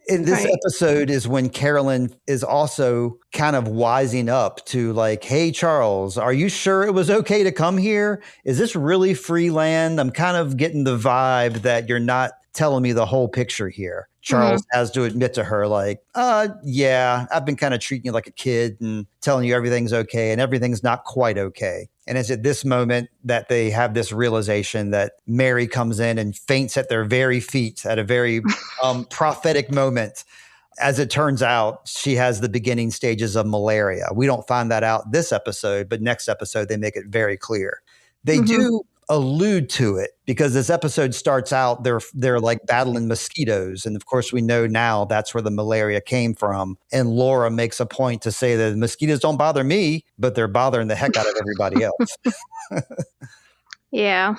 in this episode is when Carolyn is also kind of wising up to like, hey, Charles, are you sure it was okay to come here? Is this really free land? I'm kind of getting the vibe that you're not telling me the whole picture here. Charles has to admit to her, like, yeah, I've been kind of treating you like a kid and telling you everything's okay, and everything's not quite okay. And it's at this moment that they have this realization that Mary comes in and faints at their very feet at a very prophetic moment. As it turns out, she has the beginning stages of malaria. We don't find that out this episode, but next episode, they make it very clear. They do allude to it because this episode starts out, they're like battling mosquitoes. And of course, we know now that's where the malaria came from. And Laura makes a point to say that mosquitoes don't bother me, but they're bothering the heck out of everybody else. Yeah.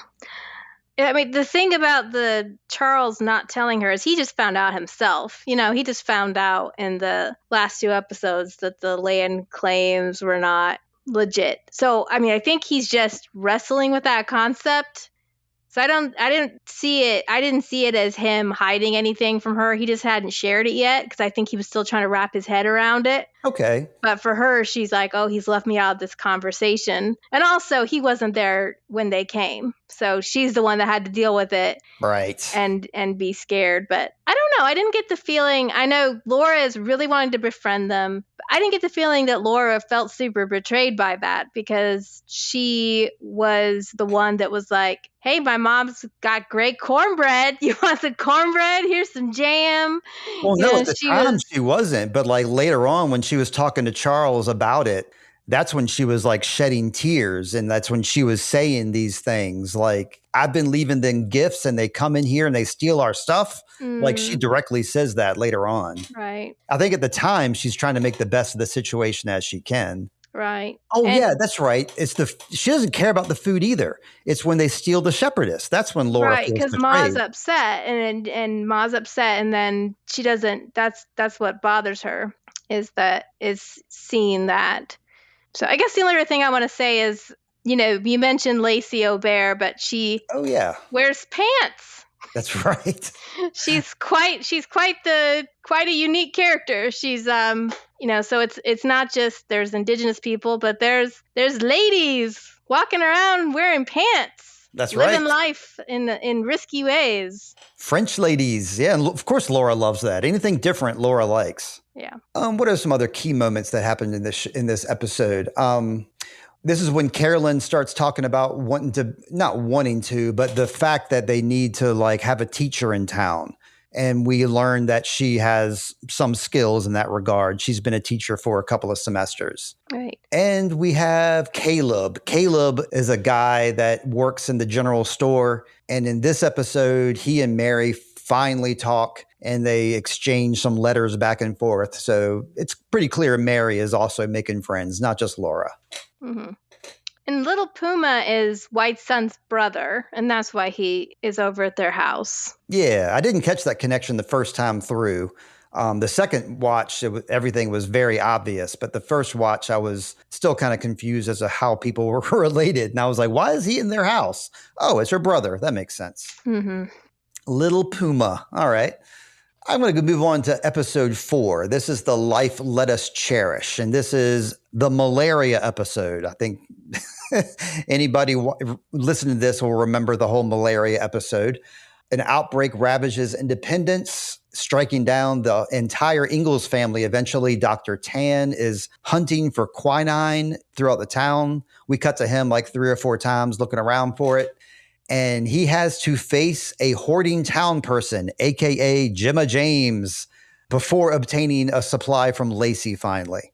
I mean, the thing about the Charles not telling her is he just found out himself. You know, he just found out in the last 2 episodes that the land claims were not legit. So, I mean, I think he's just wrestling with that concept So I didn't see it as him hiding anything from her. He just hadn't shared it yet because I think he was still trying to wrap his head around it. Okay. But for her, she's like, oh, he's left me out of this conversation. And also, he wasn't there when they came. So she's the one that had to deal with it. Right. And be scared. But I don't know. I didn't get the feeling. I know Laura is really wanting to befriend them. But I didn't get the feeling that Laura felt super betrayed by that because she was the one that was like, hey, my mom's got great cornbread. You want some cornbread? Here's some jam. Well, no, at the time she wasn't. But like later on when she was talking to Charles about it, that's when she was like shedding tears. And that's when she was saying these things like, I've been leaving them gifts and they come in here and they steal our stuff. Like she directly says that later on. Right. I think at the time she's trying to make the best of the situation as she can. Right. Oh, yeah, that's right. She doesn't care about the food either. It's when they steal the shepherdess. That's when Laura feels betrayed. Because Ma's upset and Ma's upset and then she doesn't, that's what bothers her is seeing that. So I guess the only other thing I want to say is, you mentioned Lacey Aubert, but she wears pants. That's right. She's quite a unique character. She's so it's not just there's indigenous people, but there's ladies walking around wearing pants. That's right. Living life in risky ways. French ladies. Yeah, and of course Laura loves that. Anything different Laura likes. Yeah. What are some other key moments that happened in this episode? This is when Carolyn starts talking about not wanting to, but the fact that they need to like have a teacher in town. And we learn that she has some skills in that regard. She's been a teacher for a couple of semesters. Right. And we have Caleb. Caleb is a guy that works in the general store. And in this episode, he and Mary finally talk and they exchange some letters back and forth. So it's pretty clear Mary is also making friends, not just Laura. Mm-hmm. And Little Puma is White Sun's brother, and that's why he is over at their house. Yeah, I didn't catch that connection the first time through. The second watch, everything was very obvious. But the first watch, I was still kind of confused as to how people were related. And I was like, why is he in their house? Oh, it's her brother. That makes sense. Mm-hmm. Little Puma. All right. I'm going to move on to episode 4. This is The Life Let Us Cherish. And this is the malaria episode. I think anybody listening to this will remember the whole malaria episode. An outbreak ravages Independence, striking down the entire Ingalls family. Eventually, Dr. Tan is hunting for quinine throughout the town. We cut to him like 3 or 4 times looking around for it. And he has to face a hoarding town person, a.k.a. Gemma James, before obtaining a supply from Lacey finally.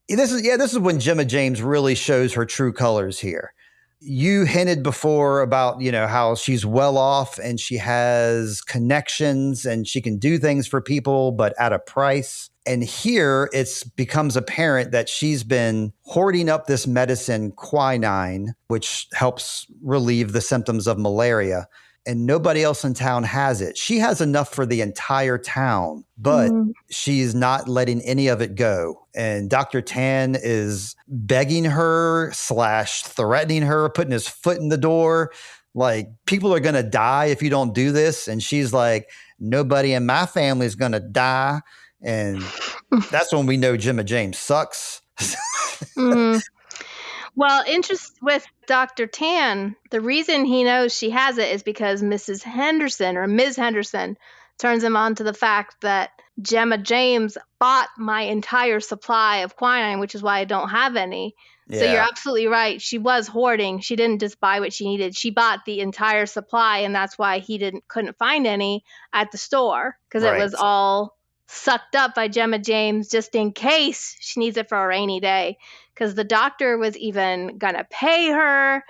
This is when Gemma James really shows her true colors here. You hinted before about, how she's well off and she has connections and she can do things for people, but at a price. And here it becomes apparent that she's been hoarding up this medicine, quinine, which helps relieve the symptoms of malaria. And nobody else in town has it. She has enough for the entire town, but she's not letting any of it go. And Dr. Tan is begging her / threatening her, putting his foot in the door. Like, people are going to die if you don't do this. And she's like, nobody in my family is going to die. And that's when we know Gemma James sucks. Mm-hmm. Well, interest with Dr. Tan, the reason he knows she has it is because Mrs. Henderson or Ms. Henderson turns him on to the fact that Gemma James bought my entire supply of quinine, which is why I don't have any. Yeah. So you're absolutely right. She was hoarding. She didn't just buy what she needed. She bought the entire supply, and that's why he couldn't find any at the store because it was all sucked up by Gemma James just in case she needs it for a rainy day. Because the doctor was even going to pay her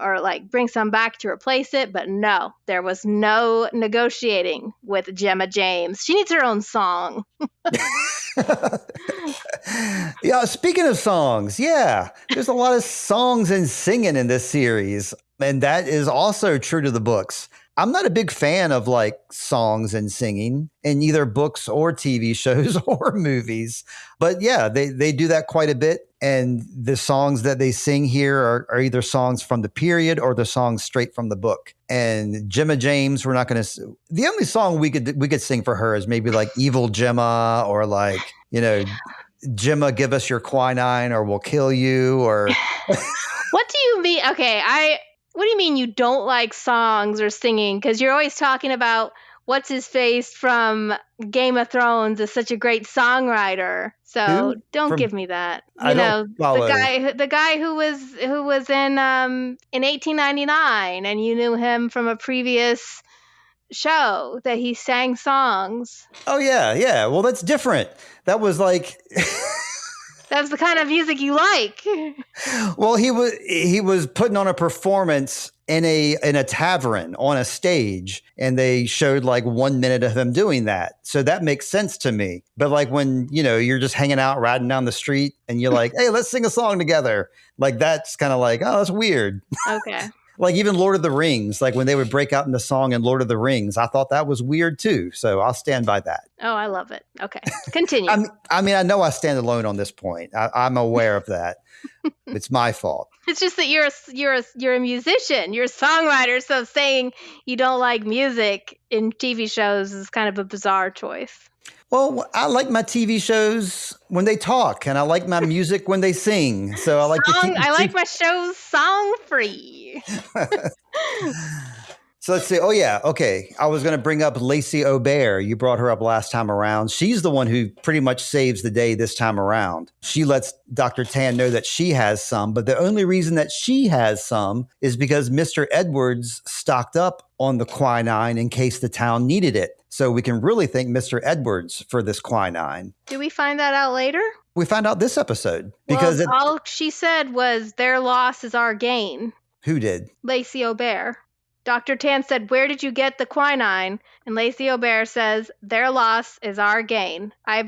or like bring some back to replace it. But no, there was no negotiating with Gemma James. She needs her own song. Yeah, speaking of songs, there's a lot of songs and singing in this series. And that is also true to the books. I'm not a big fan of like songs and singing in either books or TV shows or movies. But yeah, they do that quite a bit. And the songs that they sing here are either songs from the period or the songs straight from the book. And Gemma James, we're not going to. The only song we could sing for her is maybe like "Evil Gemma" or like, you know, "Gemma, give us your quinine or we'll kill you." Or what do you mean? Okay, what do you mean you don't like songs or singing? Because you're always talking about what's his face from Game of Thrones is such a great songwriter. So Who? don't give me that. I don't follow. The guy who was in 1899, and you knew him from a previous show that he sang songs. Oh yeah. Well, that's different. That was like that's the kind of music you like. Well, he was putting on a performance in a tavern on a stage, and they showed like 1 minute of him doing that. So that makes sense to me. But like when, you know, you're just hanging out, riding down the street, and you're like, hey, let's sing a song together. Like that's kind of like, oh, that's weird. Okay. Like even Lord of the Rings, like when they would break out into song in Lord of the Rings, I thought that was weird too. So I'll stand by that. Oh, I love it. Okay. Continue. I mean, I know I stand alone on this point. I'm aware of that. It's my fault. It's just that you're a musician, you're a songwriter. So saying you don't like music in TV shows is kind of a bizarre choice. Well, I like my TV shows when they talk, and I like my music when they sing. So I like I like my shows song free. So let's see. Oh, yeah. Okay. I was going to bring up Lacey Aubert. You brought her up last time around. She's the one who pretty much saves the day this time around. She lets Dr. Tan know that she has some, but the only reason that she has some is because Mr. Edwards stocked up on the quinine in case the town needed it. So we can really thank Mr. Edwards for this quinine. Do we find that out later? We found out this episode. Because all she said was their loss is our gain. Who did? Lacey Aubert. Dr. Tan said, where did you get the quinine? And Lacey Aubert says, their loss is our gain. I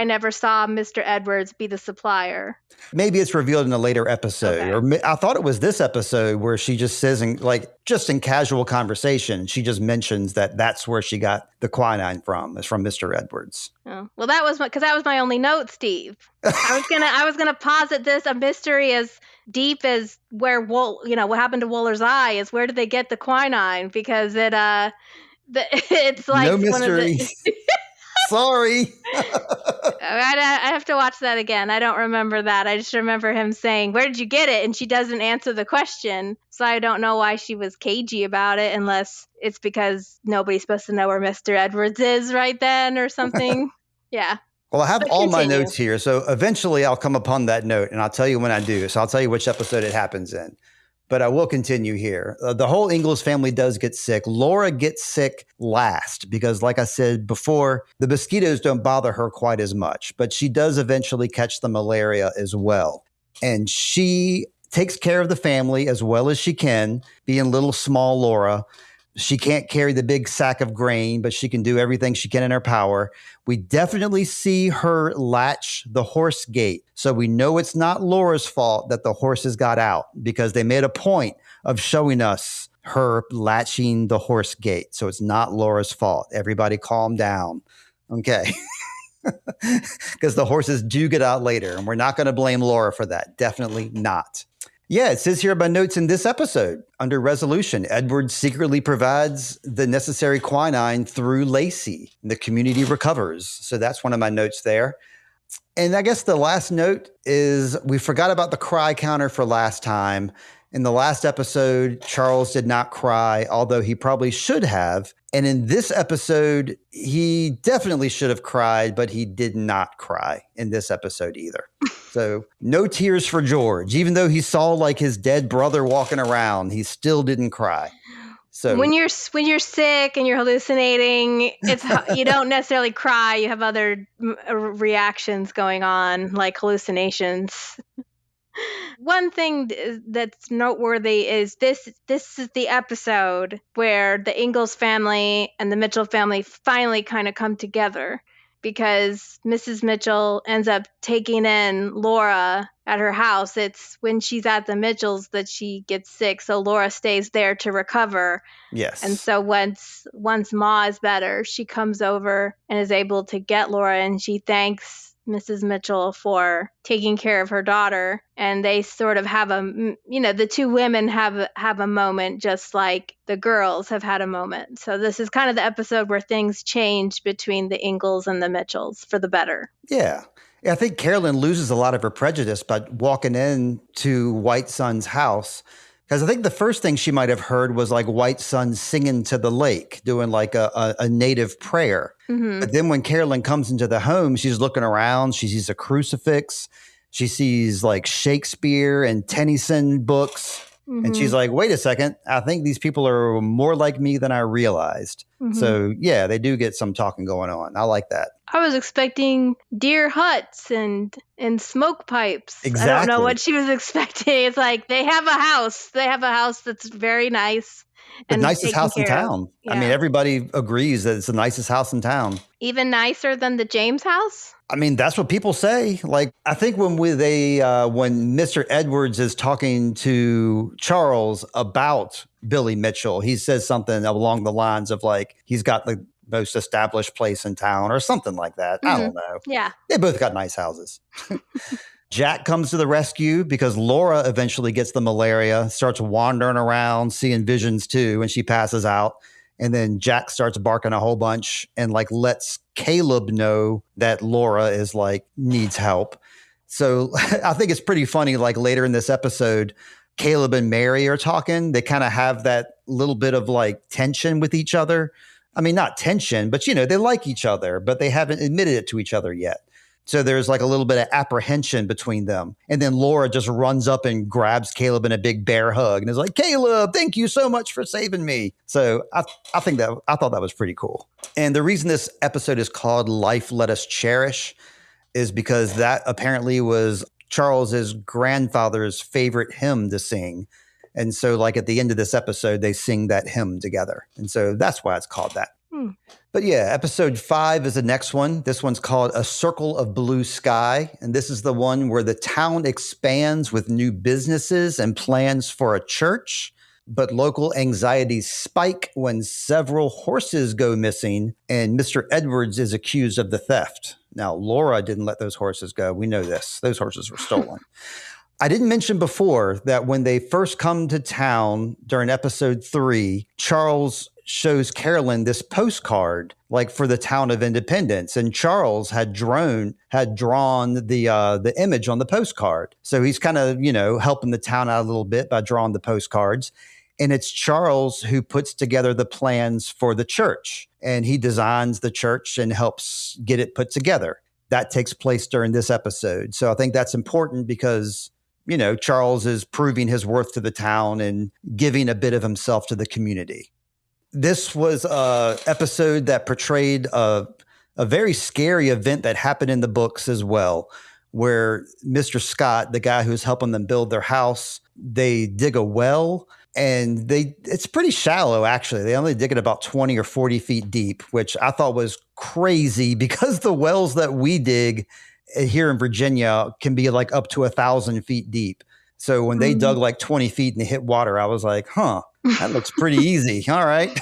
never saw Mr. Edwards be the supplier. Maybe it's revealed in a later episode. Okay. Or I thought it was this episode where she just says, just in casual conversation, she just mentions that that's where she got the quinine from, is from Mr. Edwards. Oh, well, that was my only note, Steve. I was gonna posit this a mystery as deep as where what happened to Woller's eye is. Where did they get the quinine? Because it's like no mystery. Sorry. I have to watch that again. I don't remember that. I just remember him saying, where did you get it? And she doesn't answer the question. So I don't know why she was cagey about it, unless it's because nobody's supposed to know where Mr. Edwards is right then or something. Yeah. Well, I have all my notes here. So eventually I'll come upon that note, and I'll tell you when I do. So I'll tell you which episode it happens in. But I will continue here. The whole Ingalls family does get sick. Laura gets sick last because, like I said before, the mosquitoes don't bother her quite as much. But she does eventually catch the malaria as well. And she takes care of the family as well as she can, being little small Laura. She can't carry the big sack of grain, but she can do everything she can in her power. We definitely see her latch the horse gate. So we know it's not Laura's fault that the horses got out, because they made a point of showing us her latching the horse gate. So it's not Laura's fault. Everybody calm down. Okay. Because the horses do get out later, and we're not going to blame Laura for that. Definitely not. Yeah, it says here by notes in this episode, under resolution, Edward secretly provides the necessary quinine through Lacey. The community recovers. So that's one of my notes there. And I guess the last note is we forgot about the cry counter for last time. In the last episode, Charles did not cry, although he probably should have. And in this episode, he definitely should have cried, but he did not cry in this episode either. So no tears for George. Even though he saw like his dead brother walking around, he still didn't cry. So when you're sick and you're hallucinating, you don't necessarily cry. You have other reactions going on, like hallucinations. One thing that's noteworthy is this is the episode where the Ingalls family and the Mitchell family finally kind of come together. because Mrs. Mitchell ends up taking in Laura at her house. It's when she's at the Mitchells that she gets sick, so Laura stays there to recover. Yes. And so once Ma is better, she comes over and is able to get Laura, and she thanks Mrs. Mitchell for taking care of her daughter. And they sort of have the two women have a moment, just like the girls have had a moment. So this is kind of the episode where things change between the Ingalls and the Mitchells for the better. Yeah. I think Carolyn loses a lot of her prejudice by walking into White Sun's house. Because I think the first thing she might have heard was like White Sun singing to the lake, doing like a native prayer. Mm-hmm. But then when Carolyn comes into the home, she's looking around. She sees a crucifix. She sees like Shakespeare and Tennyson books. Mm-hmm. And she's like, wait a second. I think these people are more like me than I realized. Mm-hmm. So, yeah, they do get some talking going on. I like that. I was expecting deer huts and smoke pipes. Exactly. I don't know what she was expecting. It's like they have a house. They have a house that's very nice. The nicest house in town. Yeah. I mean, everybody agrees that it's the nicest house in town. Even nicer than the James house? I mean, that's what people say. Like, I think when Mr. Edwards is talking to Charles about Billy Mitchell, he says something along the lines of like, he's got the most established place in town or something like that. Mm-hmm. I don't know. Yeah. They both got nice houses. Jack comes to the rescue because Laura eventually gets the malaria, starts wandering around, seeing visions too, and she passes out. And then Jack starts barking a whole bunch and like lets Caleb know that Laura is like needs help. So I think it's pretty funny. Like later in this episode, Caleb and Mary are talking. They kind of have that little bit of like tension with each other. I mean, not tension, but they like each other, but they haven't admitted it to each other yet. So there's like a little bit of apprehension between them. And then Laura just runs up and grabs Caleb in a big bear hug and is like, Caleb, thank you so much for saving me. So I thought that was pretty cool. And the reason this episode is called Life Let Us Cherish is because that apparently was Charles's grandfather's favorite hymn to sing. And so like at the end of this episode, they sing that hymn together. And so that's why it's called that. But yeah, episode 5 is the next one. This one's called A Circle of Blue Sky. And this is the one where the town expands with new businesses and plans for a church. But local anxieties spike when several horses go missing and Mr. Edwards is accused of the theft. Now, Laura didn't let those horses go. We know this. Those horses were stolen. I didn't mention before that when they first come to town during episode 3, Charles shows Carolyn this postcard like for the town of Independence, and Charles had drawn the image on the postcard. So he's kind of, helping the town out a little bit by drawing the postcards. And it's Charles who puts together the plans for the church, and he designs the church and helps get it put together. That takes place during this episode. So I think that's important because, Charles is proving his worth to the town and giving a bit of himself to the community. This was an episode that portrayed a very scary event that happened in the books as well, where Mr. Scott, the guy who's helping them build their house, they dig a well, and it's pretty shallow, actually. They only dig it about 20 or 40 feet deep, which I thought was crazy because the wells that we dig here in Virginia can be like up to 1,000 feet deep. So when they dug like 20 feet and they hit water, I was like, that looks pretty easy. All right.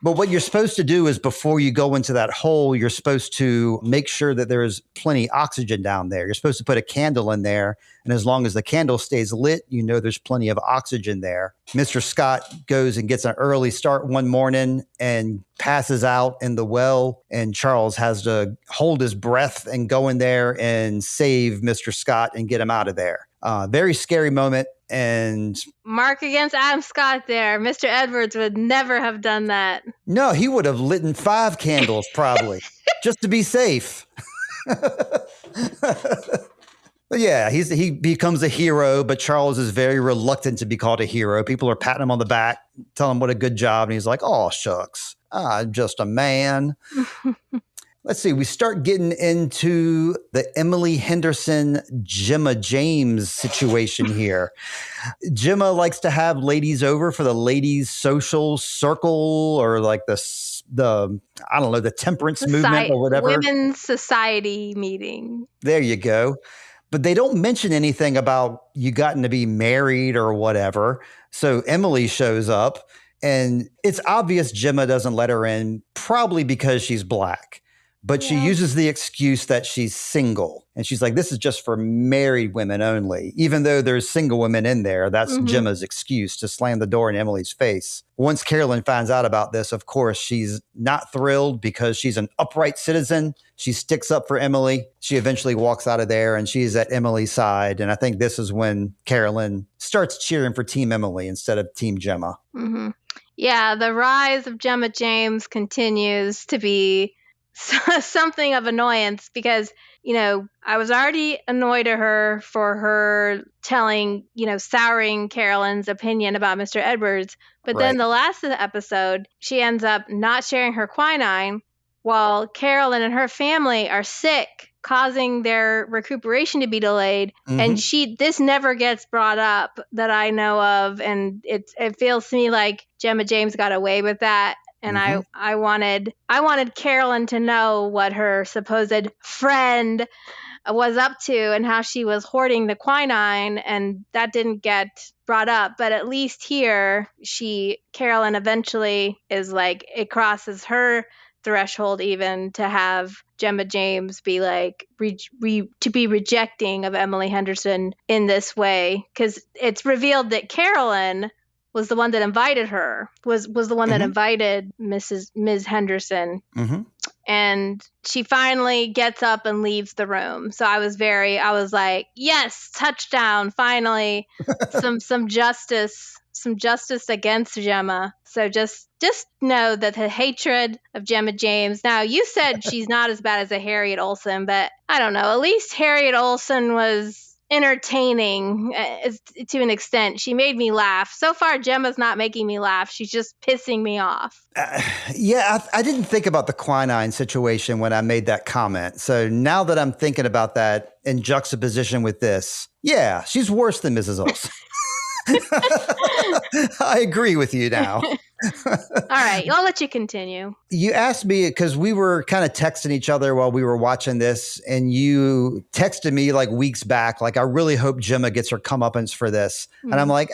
But what you're supposed to do is before you go into that hole, you're supposed to make sure that there is plenty oxygen down there. You're supposed to put a candle in there. And as long as the candle stays lit, there's plenty of oxygen there. Mr. Scott goes and gets an early start one morning and passes out in the well. And Charles has to hold his breath and go in there and save Mr. Scott and get him out of there. Very scary moment. And mark against Adam Scott there. Mr. Edwards would never have done that. No, he would have lit 5 candles probably just to be safe. But yeah, he becomes a hero, but Charles is very reluctant to be called a hero. People are patting him on the back, telling him what a good job. And he's like, oh, shucks, I'm just a man. let's see, we start getting into the Emily Henderson, Gemma James situation here. Gemma likes to have ladies over for the ladies' social circle, or like the I don't know, the temperance movement or whatever. Women's society meeting. There you go. But they don't mention anything about you gotten to be married or whatever. So Emily shows up, and it's obvious Gemma doesn't let her in, probably because she's black. But she uses the excuse that she's single. And she's like, this is just for married women only. Even though there's single women in there, that's Gemma's excuse to slam the door in Emily's face. Once Carolyn finds out about this, of course, she's not thrilled because she's an upright citizen. She sticks up for Emily. She eventually walks out of there, and she's at Emily's side. And I think this is when Carolyn starts cheering for Team Emily instead of Team Gemma. Mm-hmm. Yeah, the rise of Gemma James continues to be something of annoyance because, you know, I was already annoyed at her for her telling, you know, souring Carolyn's opinion about Mr. Edwards. But then the last of the episode, she ends up not sharing her quinine while Carolyn and her family are sick, causing their recuperation to be delayed. And this never gets brought up that I know of. And it feels to me like Gemma James got away with that. And I wanted Carolyn to know what her supposed friend was up to and how she was hoarding the quinine, and that didn't get brought up. But at least here, Carolyn eventually is like, it crosses her threshold even to have Gemma James be like to be rejecting of Emily Henderson in this way, because it's revealed that Carolyn was the one that invited her, was the one that invited Ms. Henderson. And she finally gets up and leaves the room. So I was like, yes, touchdown, finally, some justice against Gemma. So just know that the hatred of Gemma James. Now, you said she's not as bad as a Harriet Olsen, but I don't know. At least Harriet Olsen was entertaining to an extent. She made me laugh. So far, Gemma's not making me laugh. She's just pissing me off. I didn't think about the quinine situation when I made that comment. So now that I'm thinking about that in juxtaposition with this, yeah, she's worse than Mrs. Olsen. I agree with you now. All right, I'll let you continue. You asked me, because we were kind of texting each other while we were watching this, and you texted me like weeks back, like, I really hope Gemma gets her comeuppance for this. And I'm like,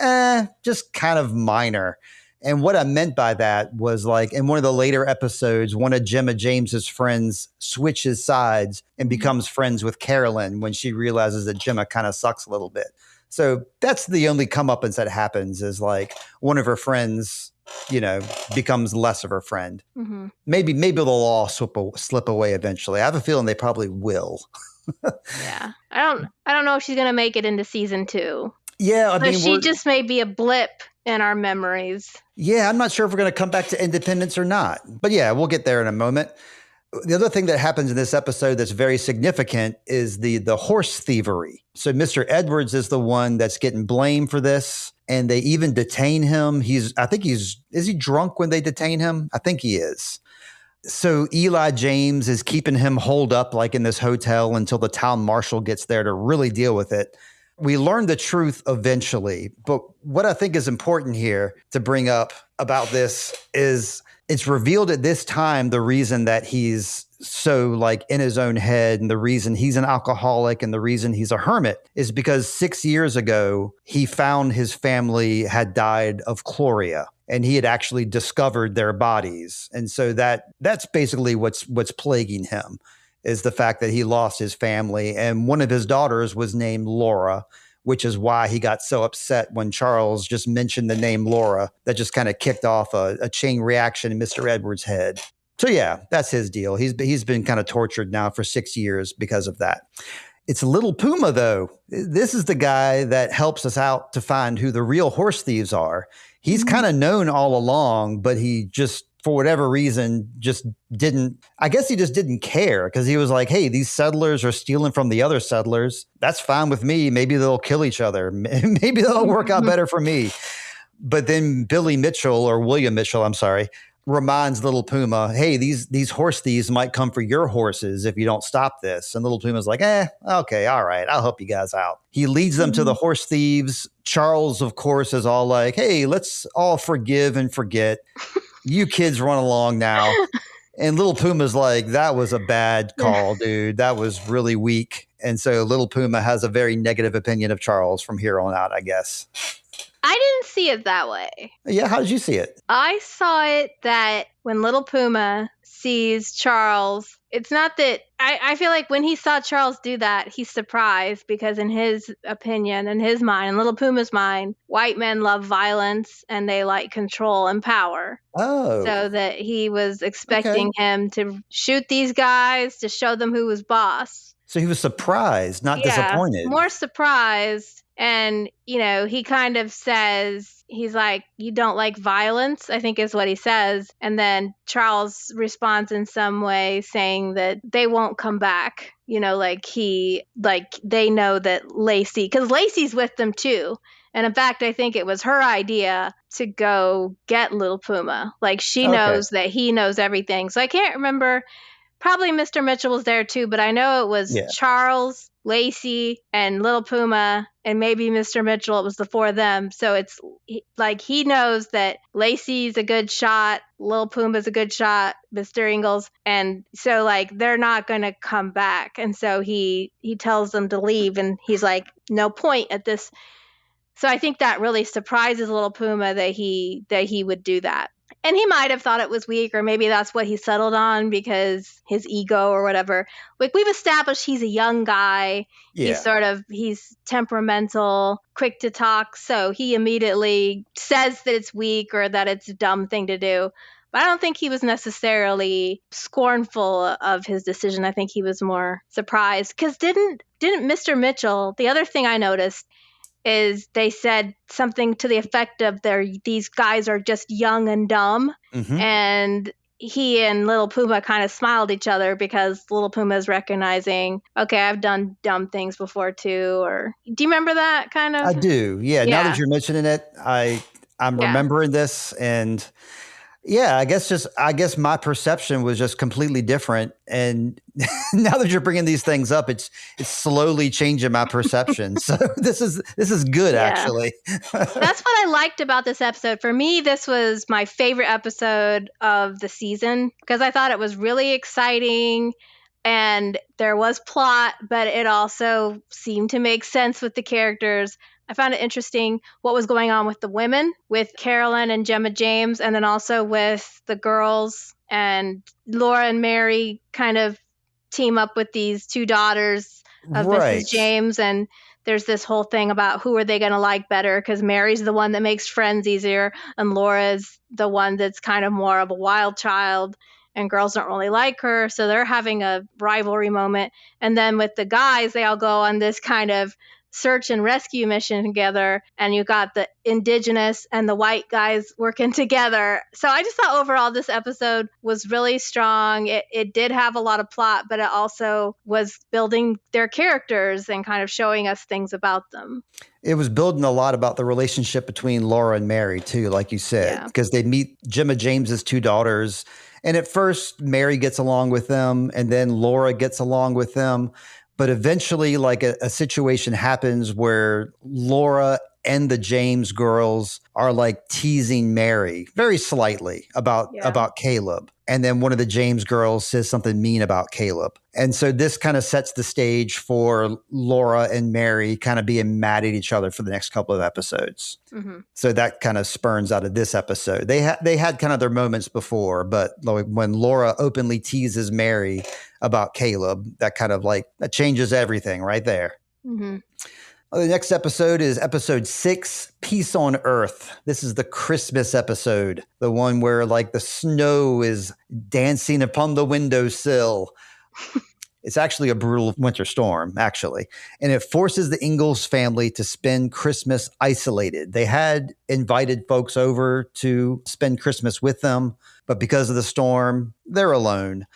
just kind of minor. And what I meant by that was, like, in one of the later episodes, one of Gemma James's friends switches sides and becomes friends with Carolyn when she realizes that Gemma kind of sucks a little bit. So that's the only comeuppance that happens, is like one of her friends, you know, becomes less of her friend. Maybe they'll all slip away eventually. I have a feeling they probably will. Yeah. I don't know if she's going to make it into season 2. Yeah. I mean, she just may be a blip in our memories. Yeah. I'm not sure if we're going to come back to Independence or not, but yeah, we'll get there in a moment. The other thing that happens in this episode that's very significant is the horse thievery. So Mr. Edwards is the one that's getting blamed for this, and they even detain him. Is he drunk when they detain him? I think he is. So Eli James is keeping him holed up like in this hotel until the town marshal gets there to really deal with it. We learn the truth eventually, but what I think is important here to bring up about this is it's revealed at this time the reason that he's so like in his own head, and the reason he's an alcoholic and the reason he's a hermit is because 6 years ago, he found his family had died of chloria, and he had actually discovered their bodies. And so that's basically what's plaguing him, is the fact that he lost his family. And one of his daughters was named Laura, which is why he got so upset when Charles just mentioned the name Laura. That just kind of kicked off a chain reaction in Mr. Edwards' head. So yeah, that's his deal. He's been kind of tortured now for 6 years because of that. It's Little Puma, though. This is the guy that helps us out to find who the real horse thieves are. He's kind of known all along, but he just, for whatever reason, just didn't care, because he was like, hey, these settlers are stealing from the other settlers. That's fine with me. Maybe they'll kill each other. Maybe that'll work out better for me. But then William Mitchell, I'm sorry, reminds little Puma, hey, these horse thieves might come for your horses if you don't stop this. And little Puma's like, okay, all right, I'll help you guys out. He leads them to the horse thieves. Charles, of course, is all like, hey, let's all forgive and forget. You kids run along now. And little Puma's like, that was a bad call, dude. That was really weak. And so little Puma has a very negative opinion of Charles from here on out, I guess. I didn't see it that way. Yeah, how did you see it? I saw it that when little Puma sees Charles, it's not that I feel like when he saw Charles do that, he's surprised because in his opinion, in his mind, in little Puma's mind, white men love violence and they like control and power. Oh. So that he was expecting him to shoot these guys to show them who was boss. So he was surprised, not disappointed. More surprised. And, he kind of says, he's like, you don't like violence, I think is what he says. And then Charles responds in some way saying that they won't come back. They know that Lacey, because Lacey's with them too. And in fact, I think it was her idea to go get little Puma. Like she knows that he knows everything. So I can't remember. Probably Mr. Mitchell was there too, but I know it was Charles, Lacey, and little Puma, and maybe Mr. Mitchell. It was the four of them. So it's like he knows that Lacey's a good shot, little Puma's a good shot, Mr. Ingalls, and so like they're not going to come back. And so he tells them to leave, and he's like, no point at this. So I think that really surprises little Puma that he would do that. And he might have thought it was weak, or maybe that's what he settled on because his ego or whatever. Like we've established he's a young guy. Yeah. He's temperamental, quick to talk. So he immediately says that it's weak or that it's a dumb thing to do. But I don't think he was necessarily scornful of his decision. I think he was more surprised because didn't Mr. Mitchell, the other thing I noticed is they said something to the effect of these guys are just young and dumb. Mm-hmm. And he and little Puma kind of smiled at each other because little Puma is recognizing, okay, I've done dumb things before too. Or do you remember that kind of? I do. Yeah. Now that you're mentioning it, I'm remembering this, and I guess my perception was just completely different. And now that you're bringing these things up, it's slowly changing my perception. So this is good, actually. That's what I liked about this episode. For me, this was my favorite episode of the season because I thought it was really exciting and there was plot, but it also seemed to make sense with the characters. I found it interesting what was going on with the women, with Carolyn and Gemma James, and then also with the girls, and Laura and Mary kind of team up with these two daughters of Mrs. James. And there's this whole thing about who are they going to like better, because Mary's the one that makes friends easier, and Laura's the one that's kind of more of a wild child, and girls don't really like her. So they're having a rivalry moment. And then with the guys, they all go on this kind of search and rescue mission together, and you got the indigenous and the white guys working together. So I just thought overall this episode was really strong. It did have a lot of plot, but it also was building their characters and kind of showing us things about them. It was building a lot about the relationship between Laura and Mary too, like you said, because they meet Gemma James's two daughters, and at first Mary gets along with them, and then Laura gets along with them. But eventually, like a situation happens where Laura and the James girls are like teasing Mary very slightly about Caleb. And then one of the James girls says something mean about Caleb. And so this kind of sets the stage for Laura and Mary kind of being mad at each other for the next couple of episodes. Mm-hmm. So that kind of spurns out of this episode. They had kind of their moments before, but like when Laura openly teases Mary about Caleb, that kind of like that changes everything right there. Mm-hmm. The next episode is episode 6, Peace on Earth. This is the Christmas episode, the one where like the snow is dancing upon the windowsill. It's actually a brutal winter storm, actually. And it forces the Ingalls family to spend Christmas isolated. They had invited folks over to spend Christmas with them, but because of the storm, they're alone.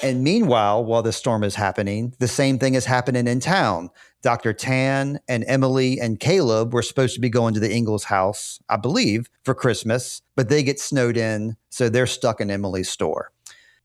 And meanwhile, while the storm is happening, the same thing is happening in town. Dr. Tan and Emily and Caleb were supposed to be going to the Ingalls house, I believe, for Christmas, but they get snowed in, so they're stuck in Emily's store.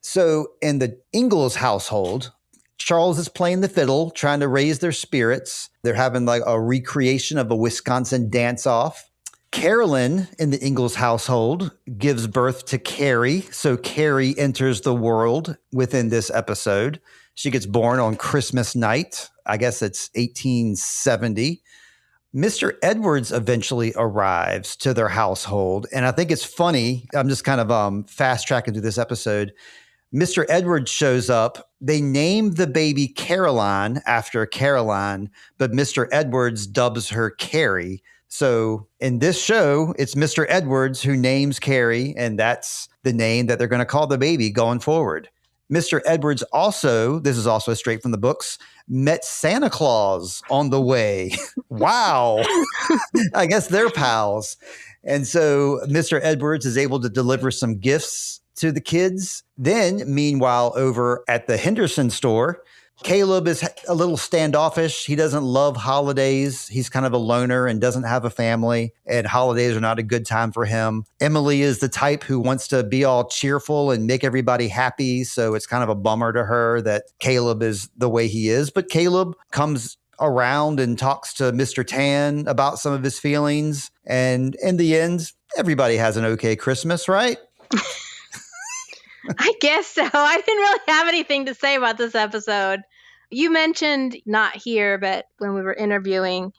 So in the Ingalls household, Charles is playing the fiddle, trying to raise their spirits. They're having like a recreation of a Wisconsin dance-off. Carolyn in the Ingalls household gives birth to Carrie. So Carrie enters the world within this episode. She gets born on Christmas night. I guess it's 1870. Mr. Edwards eventually arrives to their household. And I think it's funny. I'm just kind of fast tracking through this episode. Mr. Edwards shows up. They name the baby Caroline after Caroline, but Mr. Edwards dubs her Carrie. So in this show, it's Mr. Edwards who names Carrie, and that's the name that they're going to call the baby going forward. Mr. Edwards also, this is also straight from the books, met Santa Claus on the way. Wow. I guess they're pals. And so Mr. Edwards is able to deliver some gifts to the kids. Then, meanwhile, over at the Henderson store, Caleb is a little standoffish. He doesn't love holidays. He's kind of a loner and doesn't have a family, and holidays are not a good time for him. Emily is the type who wants to be all cheerful and make everybody happy, so it's kind of a bummer to her that Caleb is the way he is. But Caleb comes around and talks to Mr. Tan about some of his feelings, and in the end, everybody has an okay Christmas, right? I guess so. I didn't really have anything to say about this episode. You mentioned, not here, but when we were interviewing,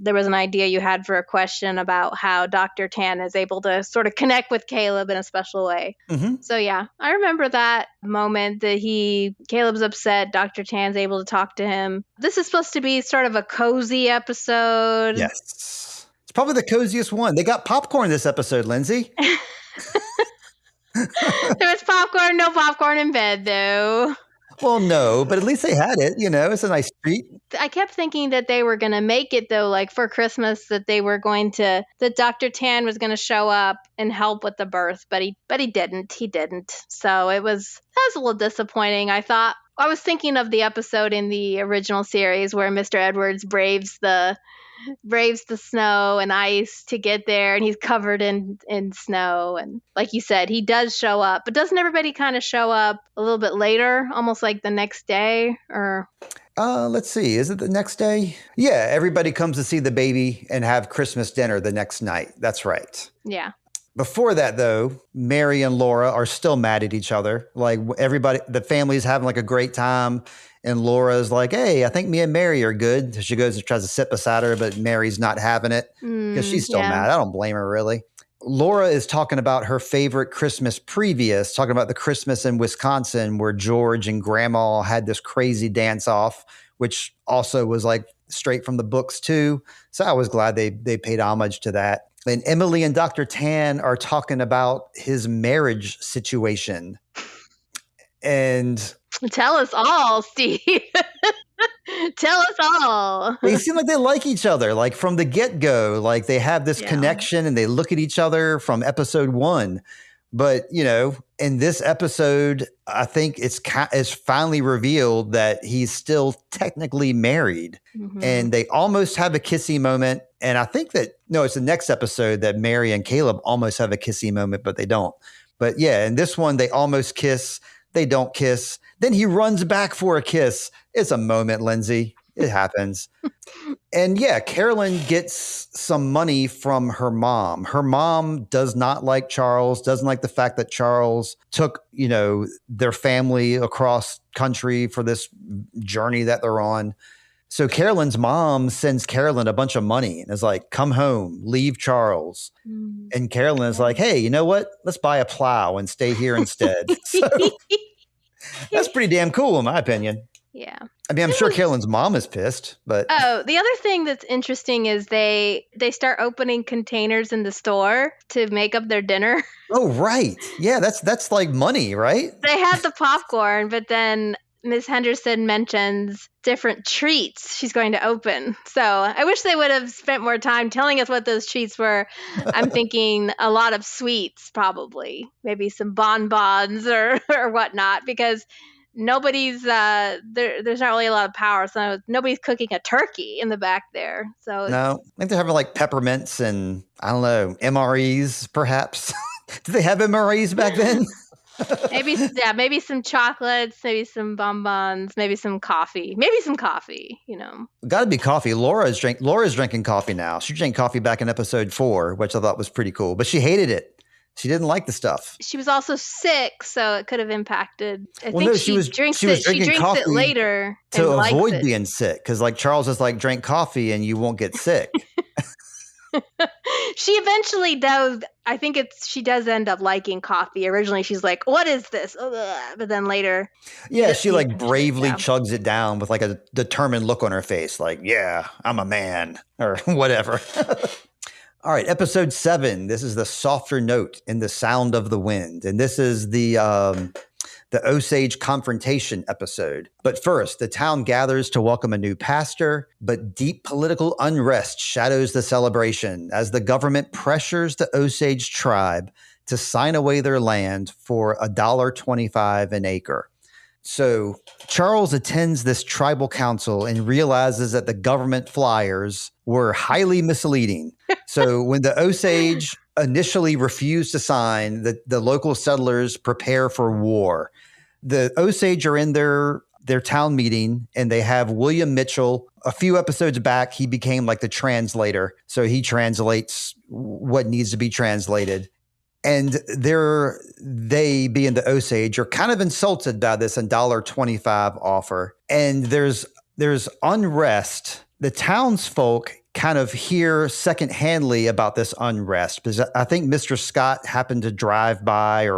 there was an idea you had for a question about how Dr. Tan is able to sort of connect with Caleb in a special way. Mm-hmm. So yeah, I remember that moment that Caleb's upset, Dr. Tan's able to talk to him. This is supposed to be sort of a cozy episode. Yes. It's probably the coziest one. They got popcorn this episode, Lindsay. There was popcorn, no popcorn in bed, though. Well, no, but at least they had it. It's a nice treat. I kept thinking that they were going to make it, though, like for Christmas, that Dr. Tan was going to show up and help with the birth, but he didn't. He didn't. So that was a little disappointing. I was thinking of the episode in the original series where Mr. Edwards braves the snow and ice to get there, and he's covered in snow, and like you said, he does show up, but doesn't everybody kind of show up a little bit later, almost like the next day? Or let's see, is it the next day? Yeah, everybody comes to see the baby and have Christmas dinner the next night. That's right. Yeah. Before that, though, Mary and Laura are still mad at each other. Like the family's having like a great time. And Laura's like, hey, I think me and Mary are good. So she goes and tries to sit beside her, but Mary's not having it because she's still mad. I don't blame her, really. Laura is talking about her favorite Christmas previous, talking about the Christmas in Wisconsin where George and Grandma had this crazy dance off, which also was like straight from the books, too. So I was glad they paid homage to that. And Emily and Dr. Tan are talking about his marriage situation. And tell us all, Steve. Tell us all. They seem like they like each other, like from the get-go. Like they have this connection and they look at each other from episode 1. But, in this episode, I think it's finally revealed that he's still technically married. Mm-hmm. And they almost have a kissy moment. And I think it's the next episode that Mary and Caleb almost have a kissy moment, but they don't. But yeah, in this one, they almost kiss. They don't kiss. Then he runs back for a kiss. It's a moment, Lindsay. It happens. And yeah, Carolyn gets some money from her mom. Her mom does not like Charles, doesn't like the fact that Charles took, their family across country for this journey that they're on. So Carolyn's mom sends Carolyn a bunch of money and is like, come home, leave Charles. And Carolyn is like, hey, you know what? Let's buy a plow and stay here instead. So that's pretty damn cool, in my opinion. Yeah. I mean, I'm sure Carolyn's mom is pissed, but... Oh, the other thing that's interesting is they start opening containers in the store to make up their dinner. Oh, right. Yeah, that's like money, right? They have the popcorn, but then Ms. Henderson mentions different treats she's going to open. So I wish they would have spent more time telling us what those treats were. I'm thinking a lot of sweets, probably. Maybe some bonbons or whatnot, because nobody's there's not really a lot of power, so nobody's cooking a turkey in the back there. So No, I think they're having like peppermints and I don't know, MREs perhaps. Did they have MREs back then? maybe some chocolates, maybe some bonbons, maybe some coffee, Got to be coffee. Laura's drinking coffee now. She drank coffee back in episode 4, which I thought was pretty cool, but she hated it. She didn't like the stuff. She was also sick, so it could have impacted. She drinks coffee it later to avoid being sick, because like Charles is like, drink coffee and you won't get sick. She eventually does. I think she does end up liking coffee. Originally, she's like, "What is this?" But then later, she like bravely chugs it down with like a determined look on her face, like, "Yeah, I'm a man," or whatever. All right, episode 7. This is the softer note in the sound of the wind, and this is the Osage confrontation episode. But first, the town gathers to welcome a new pastor, but deep political unrest shadows the celebration as the government pressures the Osage tribe to sign away their land for $1.25 an acre. So Charles attends this tribal council and realizes that the government flyers were highly misleading. So when the Osage initially refused to sign, the local settlers prepare for war. The Osage are in their town meeting, and they have William Mitchell. A few episodes back, he became like the translator. So he translates what needs to be translated. And they, being the Osage, are kind of insulted by this $1.25 offer. And there's unrest. The townsfolk kind of hear secondhandly about this unrest, because I think Mr. Scott happened to ride by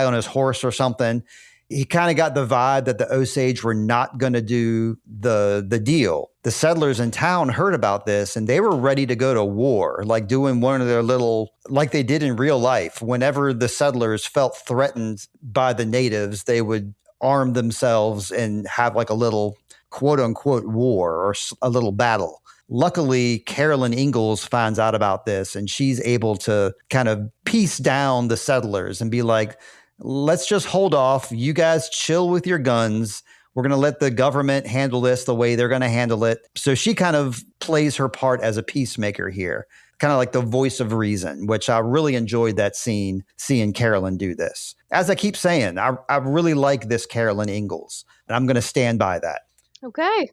on his horse or something. He kind of got the vibe that the Osage were not going to do the deal. The settlers in town heard about this and they were ready to go to war, like doing one of their little, like they did in real life. Whenever the settlers felt threatened by the natives, they would arm themselves and have like a little quote unquote war or a little battle. Luckily, Carolyn Ingalls finds out about this and she's able to kind of piece down the settlers and be like, let's just hold off. You guys chill with your guns. We're going to let the government handle this the way they're going to handle it. So she kind of plays her part as a peacemaker here, kind of like the voice of reason, which I really enjoyed that scene, seeing Carolyn do this. As I keep saying, I really like this Carolyn Ingalls, and I'm going to stand by that. Okay.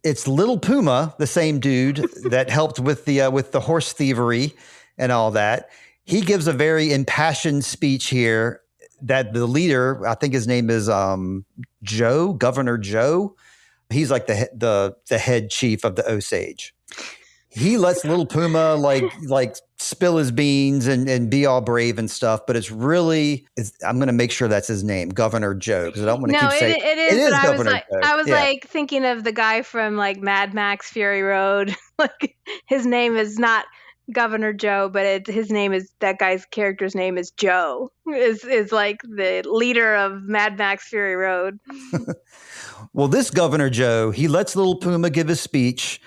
It's Little Puma, the same dude that helped with the horse thievery and all that. He gives a very impassioned speech here that the leader, I think his name is Joe, Governor Joe. He's like the head chief of the Osage. He lets Little Puma like spill his beans and be all brave and stuff, but I'm going to make sure that's his name, Governor Joe, because I don't want to keep saying it is Governor Joe. I was like thinking of the guy from like Mad Max Fury Road. Like his name is not Governor Joe, but his name is, that guy's character's name is Joe, is like the leader of Mad Max Fury Road. Well, this Governor Joe, he lets Little Puma give his speech,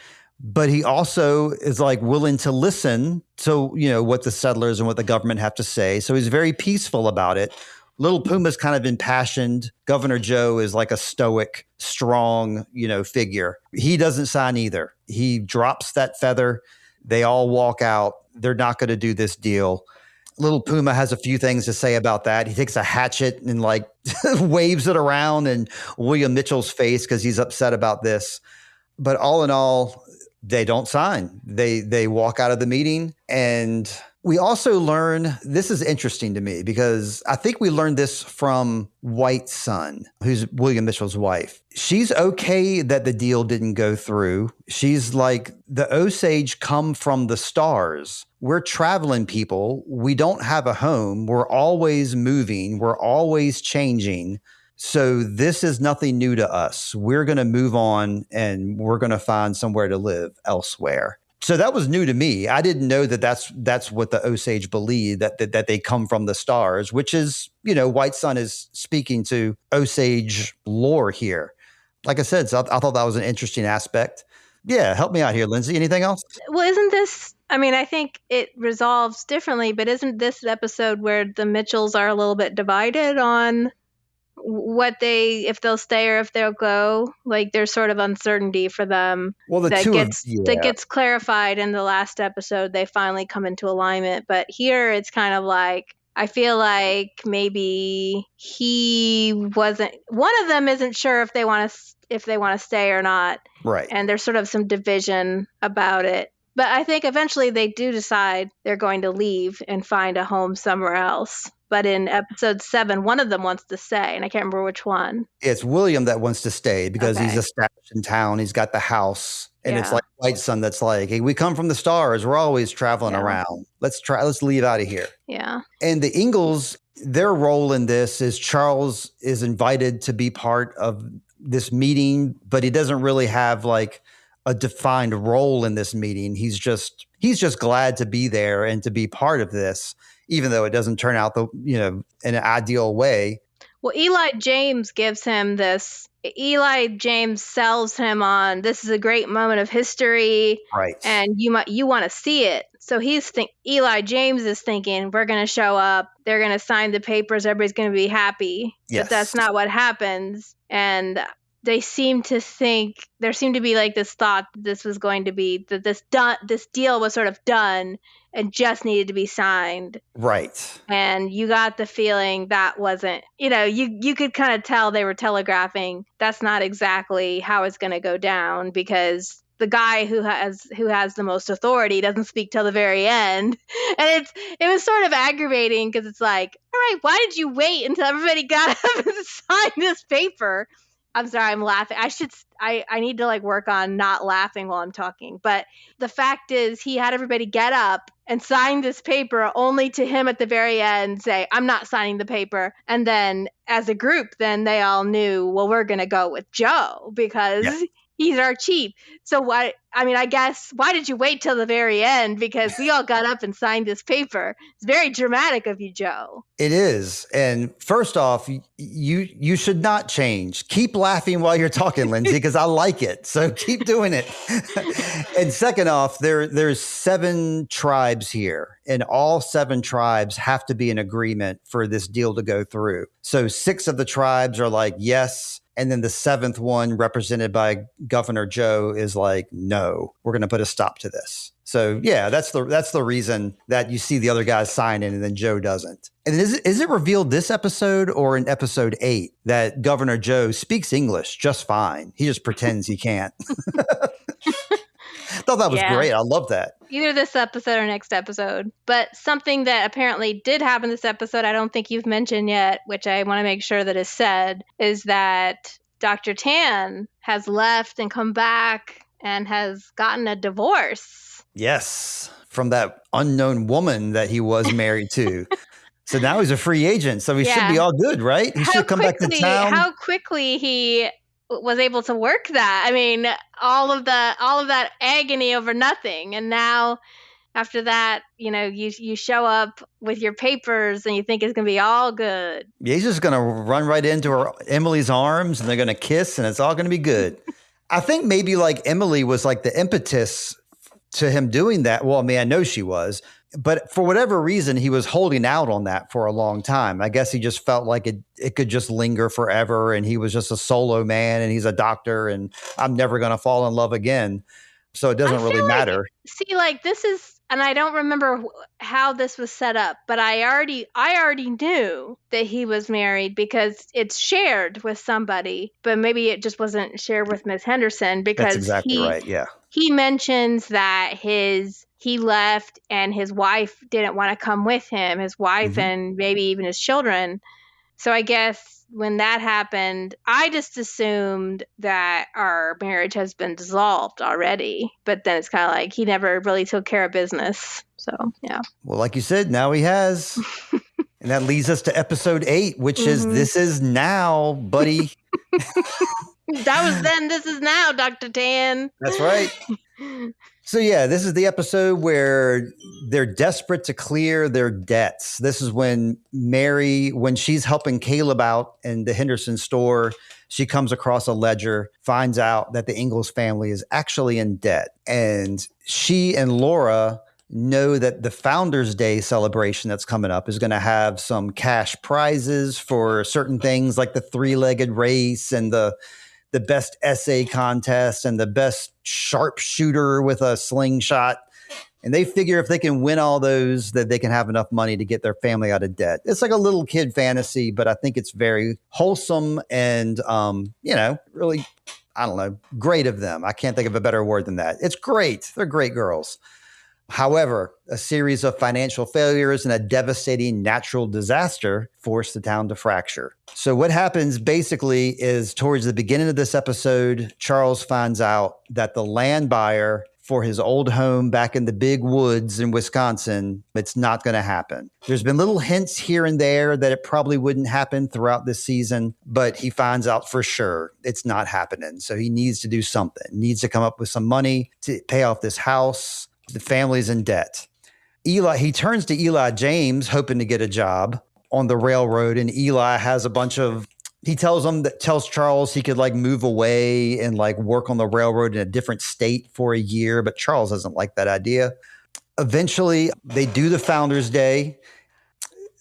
but he also is like willing to listen to, what the settlers and what the government have to say. So he's very peaceful about it. Little Puma's kind of impassioned. Governor Joe is like a stoic, strong, figure. He doesn't sign either. He drops that feather. They all walk out. They're not going to do this deal. Little Puma has a few things to say about that. He takes a hatchet and like waves it around in William Mitchell's face because he's upset about this. But all in all, they don't sign. They walk out of the meeting. And we also learn, this is interesting to me because I think we learned this from White Sun, who's William Mitchell's wife. She's okay that the deal didn't go through. She's like, the Osage come from the stars. We're traveling people. We don't have a home. We're always moving. We're always changing. So this is nothing new to us. We're going to move on and we're going to find somewhere to live elsewhere. So that was new to me. I didn't know that that's what the Osage believe, that they come from the stars, which is, White Sun is speaking to Osage lore here. Like I said, so I thought that was an interesting aspect. Yeah, help me out here, Lindsay. Anything else? Well, isn't this, I think it resolves differently, but isn't this the episode where the Mitchells are a little bit divided on if they'll stay or if they'll go. Like there's sort of uncertainty for them. Well, that gets clarified in the last episode. They finally come into alignment, but here it's kind of like, I feel like maybe one of them isn't sure if they want to stay or not. Right. And there's sort of some division about it. But I think eventually they do decide they're going to leave and find a home somewhere else. But in episode 7, one of them wants to stay, and I can't remember which one. It's William that wants to stay because he's established in town. He's got the house. And it's like White Son that's like, hey, we come from the stars. We're always traveling around. Let's leave out of here. Yeah. And the Ingalls, their role in this is Charles is invited to be part of this meeting, but he doesn't really have like a defined role in this meeting. He's just glad to be there and to be part of this, even though it doesn't turn out in an ideal way. Well, Eli James gives him this. Eli James sells him on, this is a great moment of history, right? And you want to see it. So Eli James is thinking, we're going to show up, they're going to sign the papers, everybody's going to be happy. Yes. But that's not what happens. And there seemed to be like this thought that this was going to be, that this deal was sort of done and just needed to be signed. Right. And you got the feeling that wasn't, you could kind of tell they were telegraphing that's not exactly how it's going to go down, because the guy who has the most authority doesn't speak till the very end. And it was sort of aggravating, because it's like, all right, why did you wait until everybody got up and signed this paper? I'm sorry, I'm laughing. I need to like work on not laughing while I'm talking. But the fact is, he had everybody get up and sign this paper, only to him at the very end say, I'm not signing the paper. And then as a group, then they all knew, well, we're going to go with Joe because he's our chief. So I guess, why did you wait till the very end? Because we all got up and signed this paper. It's very dramatic of you, Joe. It is. And first off, you should not change. Keep laughing while you're talking, Lindsay, because I like it. So keep doing it. And second off, there's 7 tribes here, and all 7 tribes have to be in agreement for this deal to go through. So 6 of the tribes are like, yes. And then the 7th one, represented by Governor Joe, is like, no, we're going to put a stop to this. So yeah, that's the reason that you see the other guys sign in and then Joe doesn't. And is it revealed this episode or in episode 8 that Governor Joe speaks English just fine? He just pretends he can't. I thought that was great. I love that. Either this episode or next episode. But something that apparently did happen this episode, I don't think you've mentioned yet, which I want to make sure that is said, is that Dr. Tan has left and come back and has gotten a divorce. Yes, from that unknown woman that he was married to. So now he's a free agent, so he should be all good, right? He should come back to town. How quickly he was able to work that. I mean, all of that agony over nothing. And now after that, you show up with your papers and you think it's going to be all good. Yeah, he's just going to run right into Emily's arms and they're going to kiss and it's all going to be good. I think maybe like Emily was like the impetus to him doing that. Well, I mean, I know she was, but for whatever reason, he was holding out on that for a long time. I guess he just felt like it could just linger forever. And he was just a solo man and he's a doctor and I'm never going to fall in love again. So it doesn't really matter. This is, and I don't remember how this was set up, but I already knew that he was married because it's shared with somebody, but maybe it just wasn't shared with Miss Henderson because that's exactly right. Yeah. He mentions that he left and his wife didn't want to come with him, his wife and maybe even his children. So I guess when that happened, I just assumed that our marriage has been dissolved already. But then it's kind of like he never really took care of business. So, yeah. Well, like you said, now he has. And that leads us to episode 8, which is This Is Now, buddy. That was then, this is now, Dr. Tan. That's right. So yeah, this is the episode where they're desperate to clear their debts. This is when Mary, when she's helping Caleb out in the Henderson store, she comes across a ledger, finds out that the Ingalls family is actually in debt. And she and Laura know that the Founders Day celebration that's coming up is going to have some cash prizes for certain things like the 3-legged race and the best essay contest and the best sharpshooter with a slingshot. And they figure if they can win all those, that they can have enough money to get their family out of debt. It's like a little kid fantasy, but I think it's very wholesome and, really, I don't know, great of them. I can't think of a better word than that. It's great. They're great girls. However, a series of financial failures and a devastating natural disaster forced the town to fracture. So what happens basically is towards the beginning of this episode, Charles finds out that the land buyer for his old home back in the big woods in Wisconsin, it's not going to happen. There's been little hints here and there that it probably wouldn't happen throughout this season, but he finds out for sure it's not happening. So he needs to do something, needs to come up with some money to pay off this house. The family's in debt. He turns to Eli James, hoping to get a job on the railroad. And Eli has he tells Charles he could like move away and like work on the railroad in a different state for a year. But Charles doesn't like that idea. Eventually, they do the Founders Day.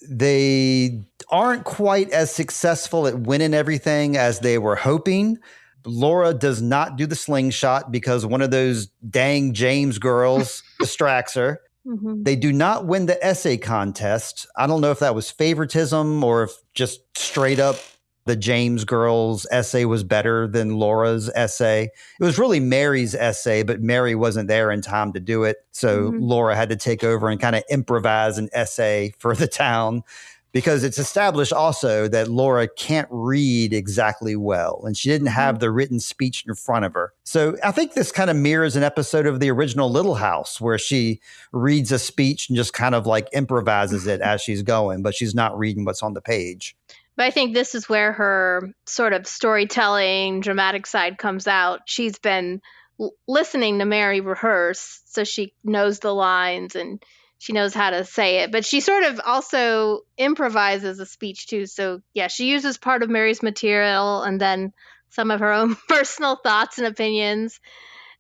They aren't quite as successful at winning everything as they were hoping. Laura does not do the slingshot because one of those dang James girls distracts her. Mm-hmm. They do not win the essay contest. I don't know if that was favoritism or if just straight up the James girl's essay was better than Laura's essay. It was really Mary's essay, but Mary wasn't there in time to do it. So Laura had to take over and kind of improvise an essay for the town. Because it's established also that Laura can't read exactly well, and she didn't have the written speech in front of her. So I think this kind of mirrors an episode of the original Little House where she reads a speech and just kind of like improvises it as she's going, but she's not reading what's on the page. But I think this is where her sort of storytelling, dramatic side comes out. She's been listening to Mary rehearse, so she knows the lines and she knows how to say it, but she sort of also improvises a speech too. So yeah, she uses part of Mary's material and then some of her own personal thoughts and opinions.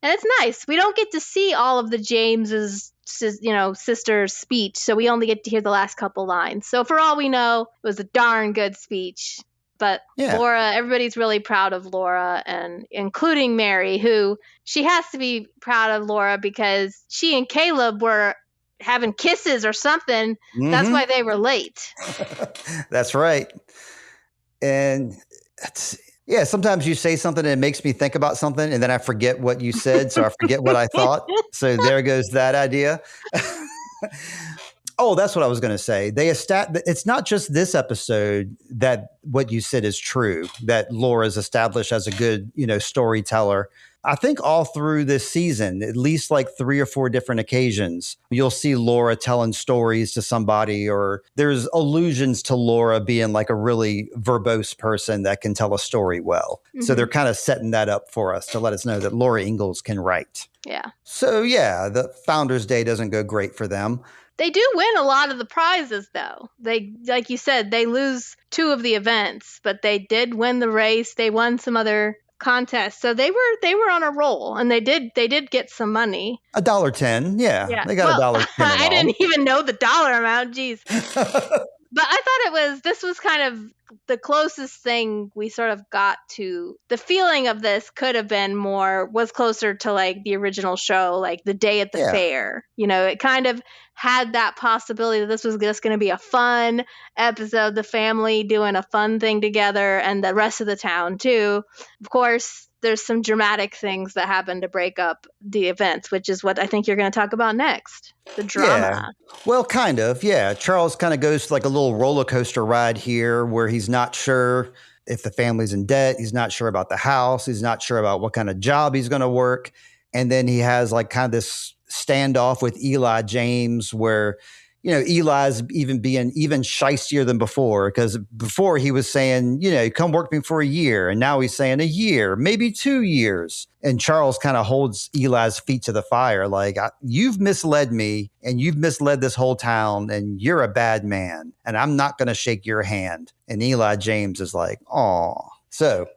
And it's nice. We don't get to see all of the James's, sister's speech. So we only get to hear the last couple lines. So for all we know, it was a darn good speech. But yeah. Laura, everybody's really proud of Laura, and including Mary, who she has to be proud of Laura because she and Caleb were having kisses or something. Mm-hmm. That's why they were late. That's right. And sometimes you say something and it makes me think about something and then I forget what you said. So I forget what I thought. So there goes that idea. Oh, that's what I was going to say. It's not just this episode that what you said is true, that Laura's established as a good, storyteller. I think all through this season, at least like 3 or 4 different occasions, you'll see Laura telling stories to somebody, or there's allusions to Laura being like a really verbose person that can tell a story well. Mm-hmm. So they're kind of setting that up for us to let us know that Laura Ingalls can write. Yeah. So yeah, the Founders Day doesn't go great for them. They do win a lot of the prizes, though. They, like you said, they lose 2 of the events, but they did win the race. They won some other contests, so they were on a roll, and they did get some money. $1.10, yeah. They got $1.10. I didn't even know the dollar amount. Jeez. But I thought this was kind of the closest thing we sort of got to. The feeling of this was closer to like the original show, like the day at the fair. It kind of had that possibility that this was just going to be a fun episode, the family doing a fun thing together and the rest of the town too. Of course, there's some dramatic things that happen to break up the events, which is what I think you're going to talk about next. The drama. Yeah. Well, kind of. Yeah. Charles kind of goes to like a little roller coaster ride here where he's not sure if the family's in debt. He's not sure about the house. He's not sure about what kind of job he's going to work. And then he has like kind of this standoff with Eli James where, Eli's being even shystier than before, because before he was saying, come work me for a year. And now he's saying a year, maybe 2 years. And Charles kind of holds Eli's feet to the fire. Like, you've misled me and you've misled this whole town and you're a bad man and I'm not going to shake your hand. And Eli James is like, oh. So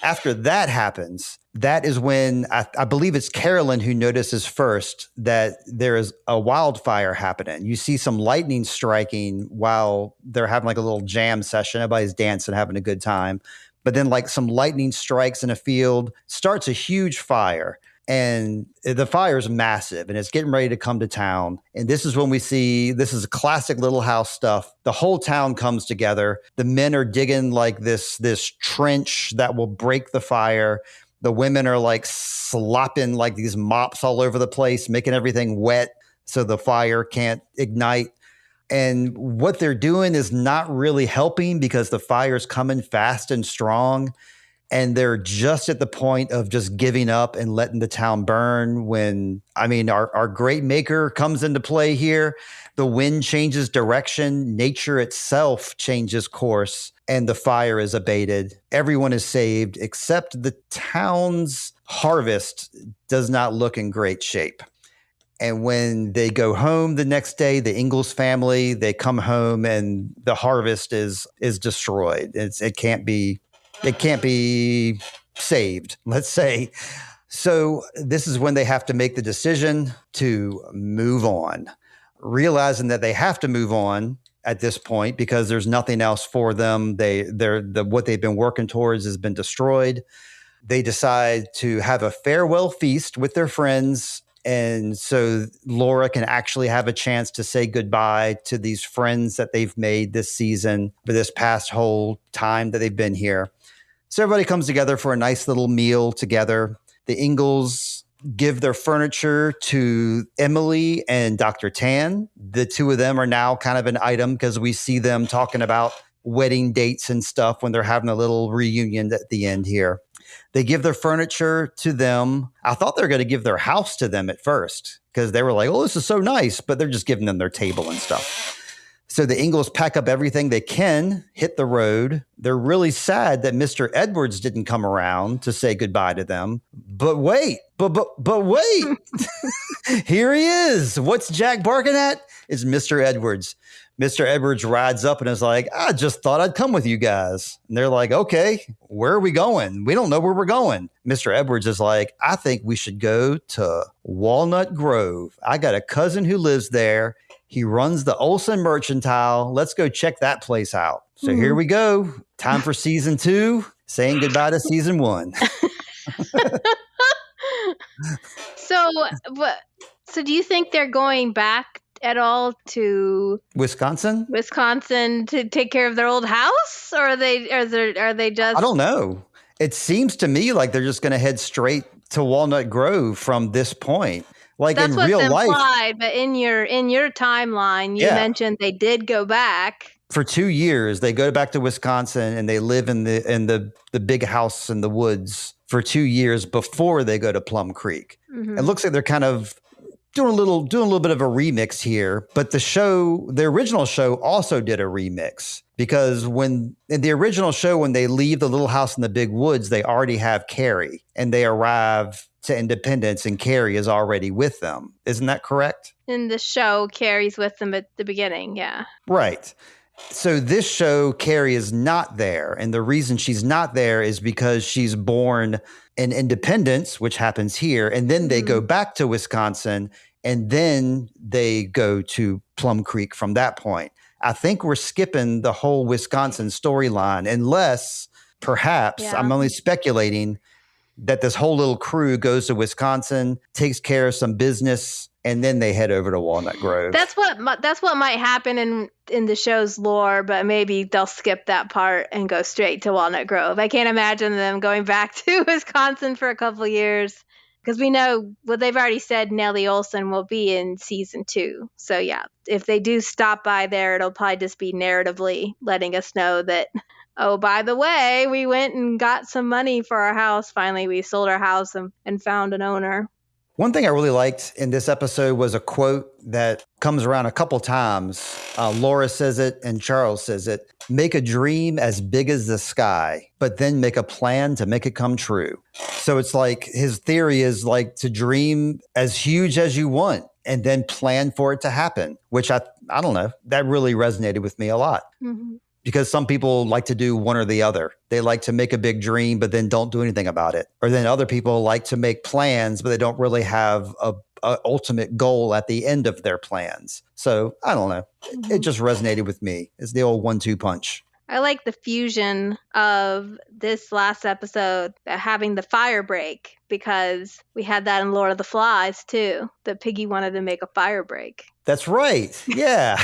after that happens, that is when I believe it's Carolyn who notices first that there is a wildfire happening. You see some lightning striking while they're having like a little jam session. Everybody's dancing, having a good time. But then like some lightning strikes in a field, starts a huge fire. And the fire is massive and it's getting ready to come to town. And this is when we see, this is classic Little House stuff. The whole town comes together. The men are digging like this trench that will break the fire. The women are like slopping like these mops all over the place, making everything wet so the fire can't ignite. And what they're doing is not really helping because the fire's coming fast and strong. And they're just at the point of just giving up and letting the town burn when, I mean, our great maker comes into play here. The wind changes direction. Nature itself changes course and the fire is abated. Everyone is saved except the town's harvest does not look in great shape. And when they go home the next day, the Ingalls family, they come home and the harvest is destroyed. It can't be saved, let's say. So this is when they have to make the decision to move on, realizing that they have to move on at this point because there's nothing else for them. What they've been working towards has been destroyed. They decide to have a farewell feast with their friends. And so Laura can actually have a chance to say goodbye to these friends that they've made this season for this past whole time that they've been here. So everybody comes together for a nice little meal together. The Ingalls give their furniture to Emily and Dr. Tan. The two of them are now kind of an item because we see them talking about wedding dates and stuff when they're having a little reunion at the end here. They give their furniture to them. I thought they were going to give their house to them at first because they were like, oh, this is so nice, but they're just giving them their table and stuff. So the Ingalls pack up everything they can, hit the road. They're really sad that Mr. Edwards didn't come around to say goodbye to them. But wait, but wait, here he is. What's Jack barking at? It's Mr. Edwards. Mr. Edwards rides up and is like, I just thought I'd come with you guys. And they're like, okay, where are we going? We don't know where we're going. Mr. Edwards is like, I think we should go to Walnut Grove. I got a cousin who lives there. He runs the Olson Mercantile. Let's go check that place out. So Here we go. Time for season 2, saying goodbye to season 1. So do you think they're going back at all to Wisconsin to take care of their old house, or are they just? I don't know. It seems to me like they're just going to head straight to Walnut Grove from this point. Like That's in what's real implied, life, but in your timeline, you mentioned they did go back for 2 years. They go back to Wisconsin and they live in the big house in the woods for 2 years before they go to Plum Creek. Mm-hmm. It looks like they're kind of doing a little bit of a remix here, but the original show also did a remix because in the original show, when they leave the little house in the big woods, they already have Carrie and they arrive to Independence and Carrie is already with them. Isn't that correct? In the show, Carrie's with them at the beginning. Yeah. Right. So this show, Carrie is not there. And the reason she's not there is because she's born in Independence, which happens here. And then they go back to Wisconsin and then they go to Plum Creek from that point. I think we're skipping the whole Wisconsin storyline unless perhaps, I'm only speculating, that this whole little crew goes to Wisconsin, takes care of some business, and then they head over to Walnut Grove. That's what might happen in the show's lore, but maybe they'll skip that part and go straight to Walnut Grove. I can't imagine them going back to Wisconsin for a couple of years because we know they've already said Nellie Olson will be in season 2. So yeah, if they do stop by there, it'll probably just be narratively letting us know that, oh, by the way, we went and got some money for our house. Finally, we sold our house and found an owner. One thing I really liked in this episode was a quote that comes around a couple times. Laura says it and Charles says it. Make a dream as big as the sky, but then make a plan to make it come true. So it's like his theory is like to dream as huge as you want and then plan for it to happen, which I don't know. That really resonated with me a lot. Mm-hmm. because some people like to do one or the other. They like to make a big dream, but then don't do anything about it. Or then other people like to make plans, but they don't really have a ultimate goal at the end of their plans. So I don't know. It just resonated with me. It's the old 1-2 punch. I like the fusion of this last episode having the fire break, because we had that in Lord of the Flies too. That Piggy wanted to make a fire break. That's right. Yeah.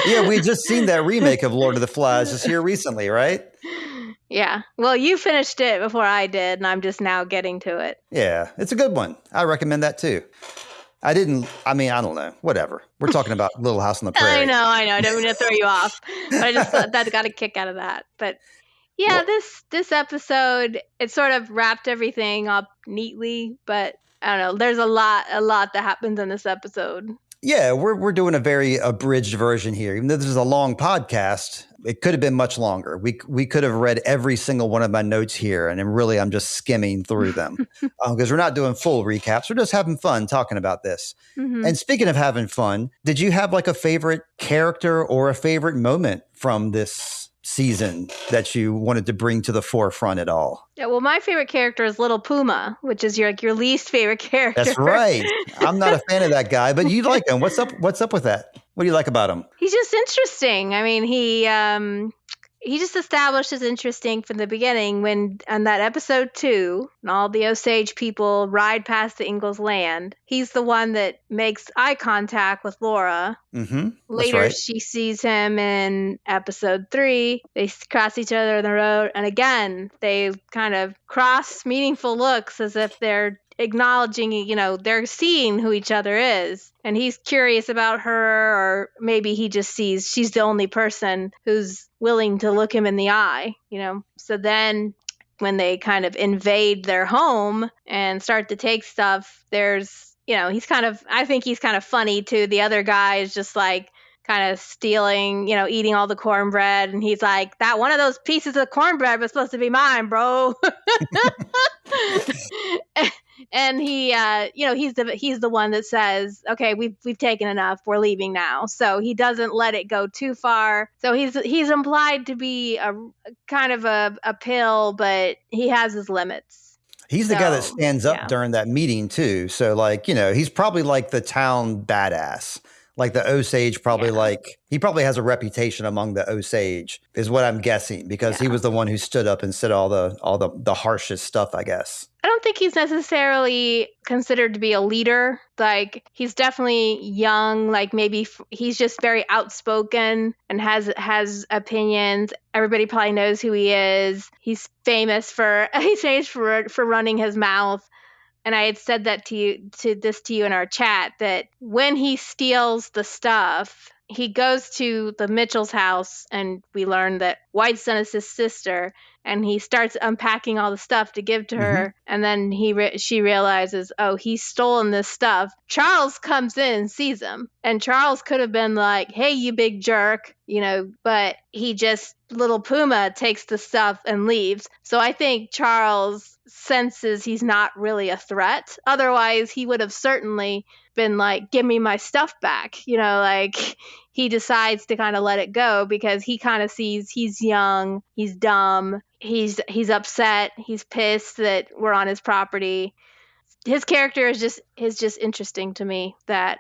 Yeah, we just seen that remake of Lord of the Flies just here recently, right? Yeah. Well, you finished it before I did, and I'm just now getting to it. Yeah, it's a good one. I recommend that too. I don't know. Whatever. We're talking about Little House on the Prairie. I know. I don't mean to throw you off. But I just thought that got a kick out of that. But yeah, this episode, it sort of wrapped everything up neatly. But I don't know. There's a lot that happens in this episode. Yeah, we're doing a very abridged version here. Even though this is a long podcast, it could have been much longer. We could have read every single one of my notes here, and then really I'm just skimming through them because we're not doing full recaps. We're just having fun talking about this. Mm-hmm. And speaking of having fun, did you have like a favorite character or a favorite moment from this season that you wanted to bring to the forefront at all? Yeah, well, my favorite character is Little Puma, which is your least favorite character. That's right. I'm not a fan of that guy, but you like him. What's up with that? What do you like about him? He's just interesting. I mean, he just established as interesting from the beginning when on that episode 2, and all the Osage people ride past the Ingalls land. He's the one that makes eye contact with Laura. Mm-hmm. Later, right. She sees him in episode 3. They cross each other on the road. And again, they kind of cross meaningful looks as if they're acknowledging, they're seeing who each other is. And he's curious about her, or maybe he just sees she's the only person who's willing to look him in the eye, So then when they kind of invade their home and start to take stuff, there's, I think he's kind of funny too. The other guy is just like kind of stealing, eating all the cornbread. And he's like, that one of those pieces of cornbread was supposed to be mine, bro. And he, he's the one that says, okay, we've taken enough. We're leaving now. So he doesn't let it go too far. So he's implied to be a kind of a pill, but he has his limits. He's the guy that stands up during that meeting too. So he's probably like the town badass. Like the Osage he probably has a reputation among the Osage is what I'm guessing, because he was the one who stood up and said all the harshest stuff, I guess. I don't think he's necessarily considered to be a leader. Like, he's definitely young. Like, maybe he's just very outspoken and has opinions. Everybody probably knows who he is. He's famous for running his mouth. And I had said that to you in our chat, that when he steals the stuff, he goes to the Mitchell's house, and we learn that White's son is his sister, and he starts unpacking all the stuff to give to her. And then she realizes, oh, he's stolen this stuff. Charles comes in and sees him, and Charles could have been like, hey, you big jerk, but Little Puma takes the stuff and leaves. So I think Charles senses he's not really a threat. Otherwise, he would have certainly been like, give me my stuff back. He decides to kind of let it go because he kind of sees he's young, he's dumb, he's upset, he's pissed that we're on his property. His character is just interesting to me. And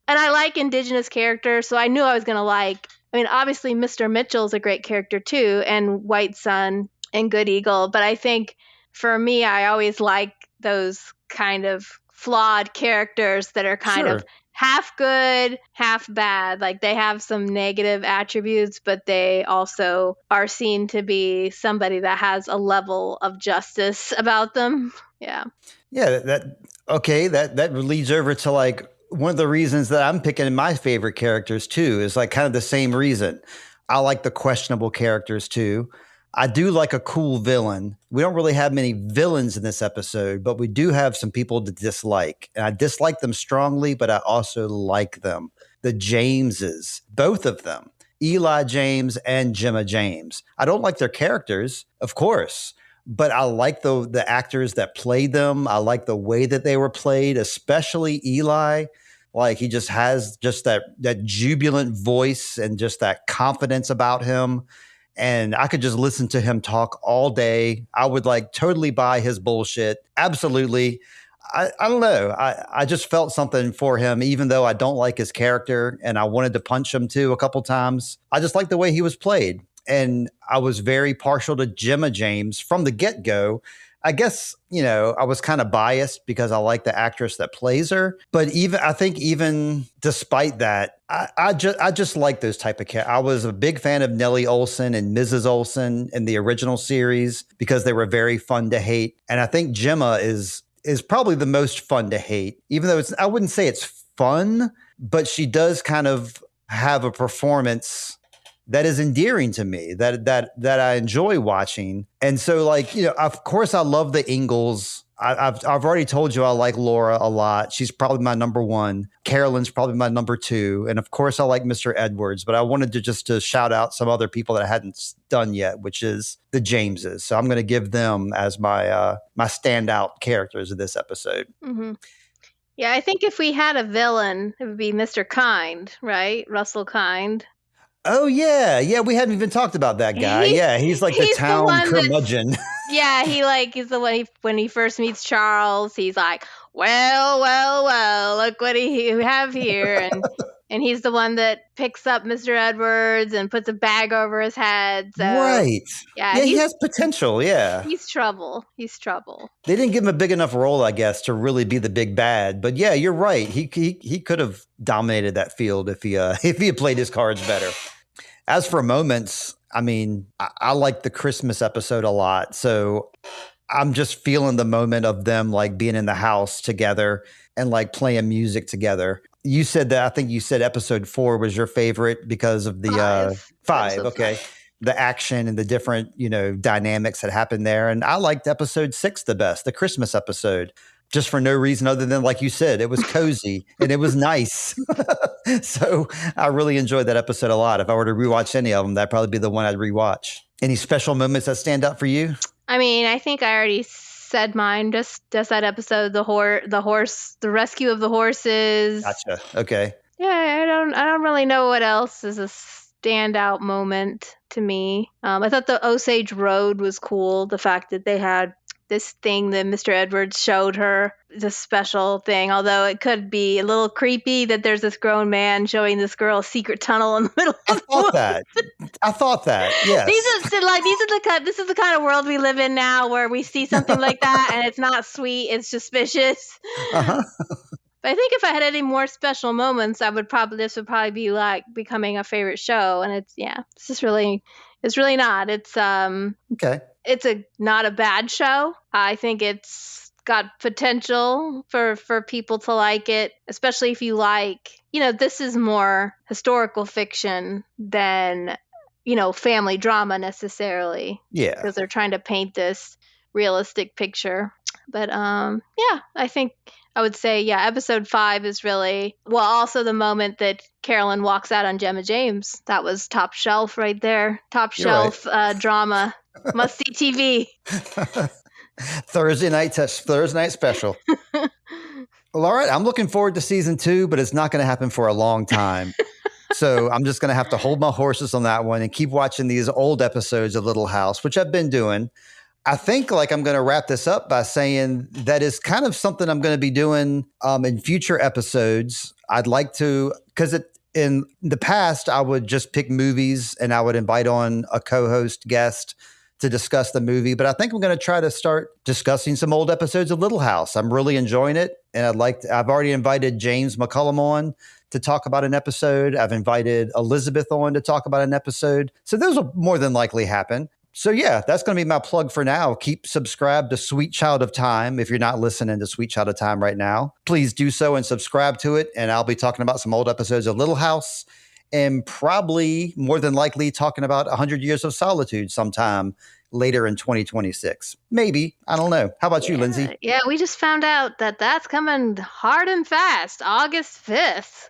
I like Indigenous characters, so I knew I was going to like. I mean, obviously, Mr. Mitchell's a great character too, and White Son and Good Eagle. But I think for me, I always like those kind of flawed characters that are kind of half good, half bad. Like, they have some negative attributes, but they also are seen to be somebody that has a level of justice about them. Yeah. Yeah. That leads over to like one of the reasons that I'm picking my favorite characters too is like kind of the same reason. I like the questionable characters too. I do like a cool villain. We don't really have many villains in this episode, but we do have some people to dislike. And I dislike them strongly, but I also like them. The Jameses, both of them, Eli James and Gemma James. I don't like their characters, of course, but I like the actors that played them. I like the way that they were played, especially Eli. Like he just has just that jubilant voice and just that confidence about him. And I could just listen to him talk all day. I would like totally buy his bullshit. Absolutely. I don't know. I just felt something for him, even though I don't like his character and I wanted to punch him too a couple times. I just like the way he was played. And I was very partial to Gemma James from the get-go. I guess, I was kind of biased because I like the actress that plays her. But I think even despite that, I just like those type of characters. I was a big fan of Nellie Olson and Mrs. Olson in the original series because they were very fun to hate. And I think Gemma is probably the most fun to hate, even though I wouldn't say it's fun, but she does kind of have a performance that is endearing to me, that I enjoy watching. And so, like, of course, I love the Ingalls. I've already told you I like Laura a lot. She's probably my number one. Carolyn's probably my number two. And of course, I like Mr. Edwards. But I wanted to shout out some other people that I hadn't done yet, which is the Jameses. So I'm going to give them as my my standout characters of this episode. Mm-hmm. Yeah, I think if we had a villain, it would be Mr. Kind, right? Russell Kind. Oh, yeah. We hadn't even talked about that guy. He's like the town curmudgeon. Yeah, he's the one, when he first meets Charles, he's like, well, look what you have here. And he's the one that picks up Mr. Edwards and puts a bag over his head. So, right. Yeah, he has potential, yeah. He's trouble. They didn't give him a big enough role, I guess, to really be the big bad. But yeah, you're right. He could have dominated that field if he had played his cards better. As for moments, I mean, I like the Christmas episode a lot. So I'm just feeling the moment of them like being in the house together and like playing music together. You said that, I think you said episode 4 was your favorite because of the five. Okay. The action and the different, dynamics that happened there. And I liked episode 6 the best, the Christmas episode. Just for no reason other than, like you said, it was cozy and it was nice. So I really enjoyed that episode a lot. If I were to rewatch any of them, that'd probably be the one I'd rewatch. Any special moments that stand out for you? I mean, I think I already said mine. Just that episode, the rescue of the horses. Gotcha. Okay. Yeah, I don't really know what else is a standout moment to me. I thought the Osage Road was cool. The fact that they had this thing that Mr. Edwards showed her, this special thing, although it could be a little creepy that there's this grown man showing this girl a secret tunnel in the middle of the woods. I thought that. Yes. This is the kind of world we live in now where we see something like that and it's not sweet, it's suspicious. Uh-huh. But I think if I had any more special moments, this would probably be like becoming a favorite show. And it's really not. It's okay. It's not a bad show. I think it's got potential for people to like it, especially if you like, this is more historical fiction than, family drama necessarily. Yeah. Because they're trying to paint this realistic picture. But I think I would say, episode 5 is really, also the moment that Carolyn walks out on Gemma James. That was top shelf right there. Top shelf drama. Must see TV. Thursday night special. Well, all right. I'm looking forward to season 2, but it's not going to happen for a long time. So I'm just going to have to hold my horses on that one and keep watching these old episodes of Little House, which I've been doing. I think I'm going to wrap this up by saying that is kind of something I'm going to be doing in future episodes. I'd like to, because in the past, I would just pick movies and I would invite on a co-host guest to discuss the movie. But I think I'm going to try to start discussing some old episodes of Little House. I'm really enjoying it. And I've already invited James McCullum on to talk about an episode. I've invited Elizabeth on to talk about an episode. So those will more than likely happen. So yeah, that's going to be my plug for now. Keep subscribed to Sweet Child of Time. If you're not listening to Sweet Child of Time right now, please do so and subscribe to it. And I'll be talking about some old episodes of Little House and probably more than likely talking about 100 Years of Solitude sometime later in 2026. Maybe. I don't know. How about you, Lindsay? Yeah, we just found out that that's coming hard and fast. August 5th.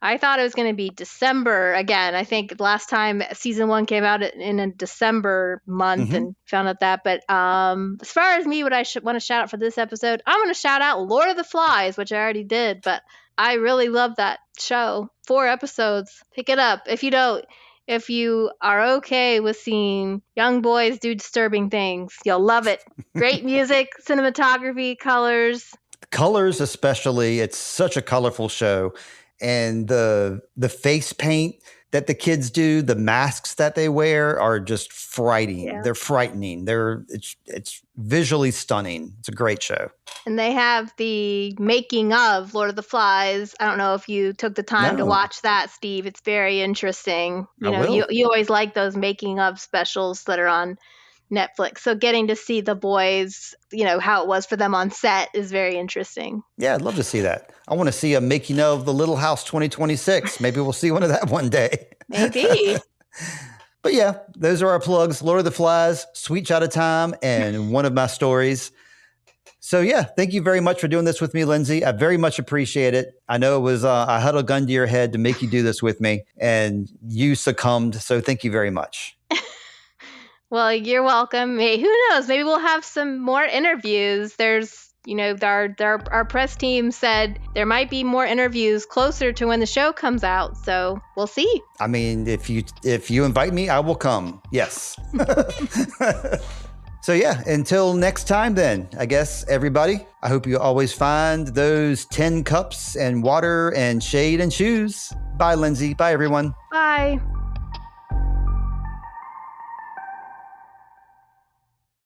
I thought it was going to be December again. I think last time season 1 came out in a December month and found out that. But as far as me, what I want to shout out for this episode, I'm going to shout out Lord of the Flies, which I already did. But I really love that show. 4 episodes. Pick it up. If you are okay with seeing young boys do disturbing things, you'll love it. Great music, cinematography, colors. Colors especially, it's such a colorful show. And the face paint that the kids do, the masks that they wear are just frightening. Yeah. They're frightening. It's visually stunning. It's a great show. And they have the making of Lord of the Flies. I don't know if you took the time to watch that, Steve. It's very interesting. You always like those making of specials that are on Netflix. So getting to see the boys, how it was for them on set is very interesting. Yeah, I'd love to see that. I want to see a making of The Little House 2026. Maybe we'll see one of that one day. Maybe. But yeah, those are our plugs. Lord of the Flies, Sweet Child of Time, and One of My Stories. So yeah, thank you very much for doing this with me, Lindsay. I very much appreciate it. I know it was I had a gun to your head to make you do this with me, and you succumbed. So thank you very much. Well, you're welcome. Hey, who knows? Maybe we'll have some more interviews. There's, our press team said there might be more interviews closer to when the show comes out. So we'll see. I mean, if you invite me, I will come. Yes. So yeah, until next time then, I guess, everybody, I hope you always find those 10 cups and water and shade and shoes. Bye, Lindsay. Bye, everyone. Bye.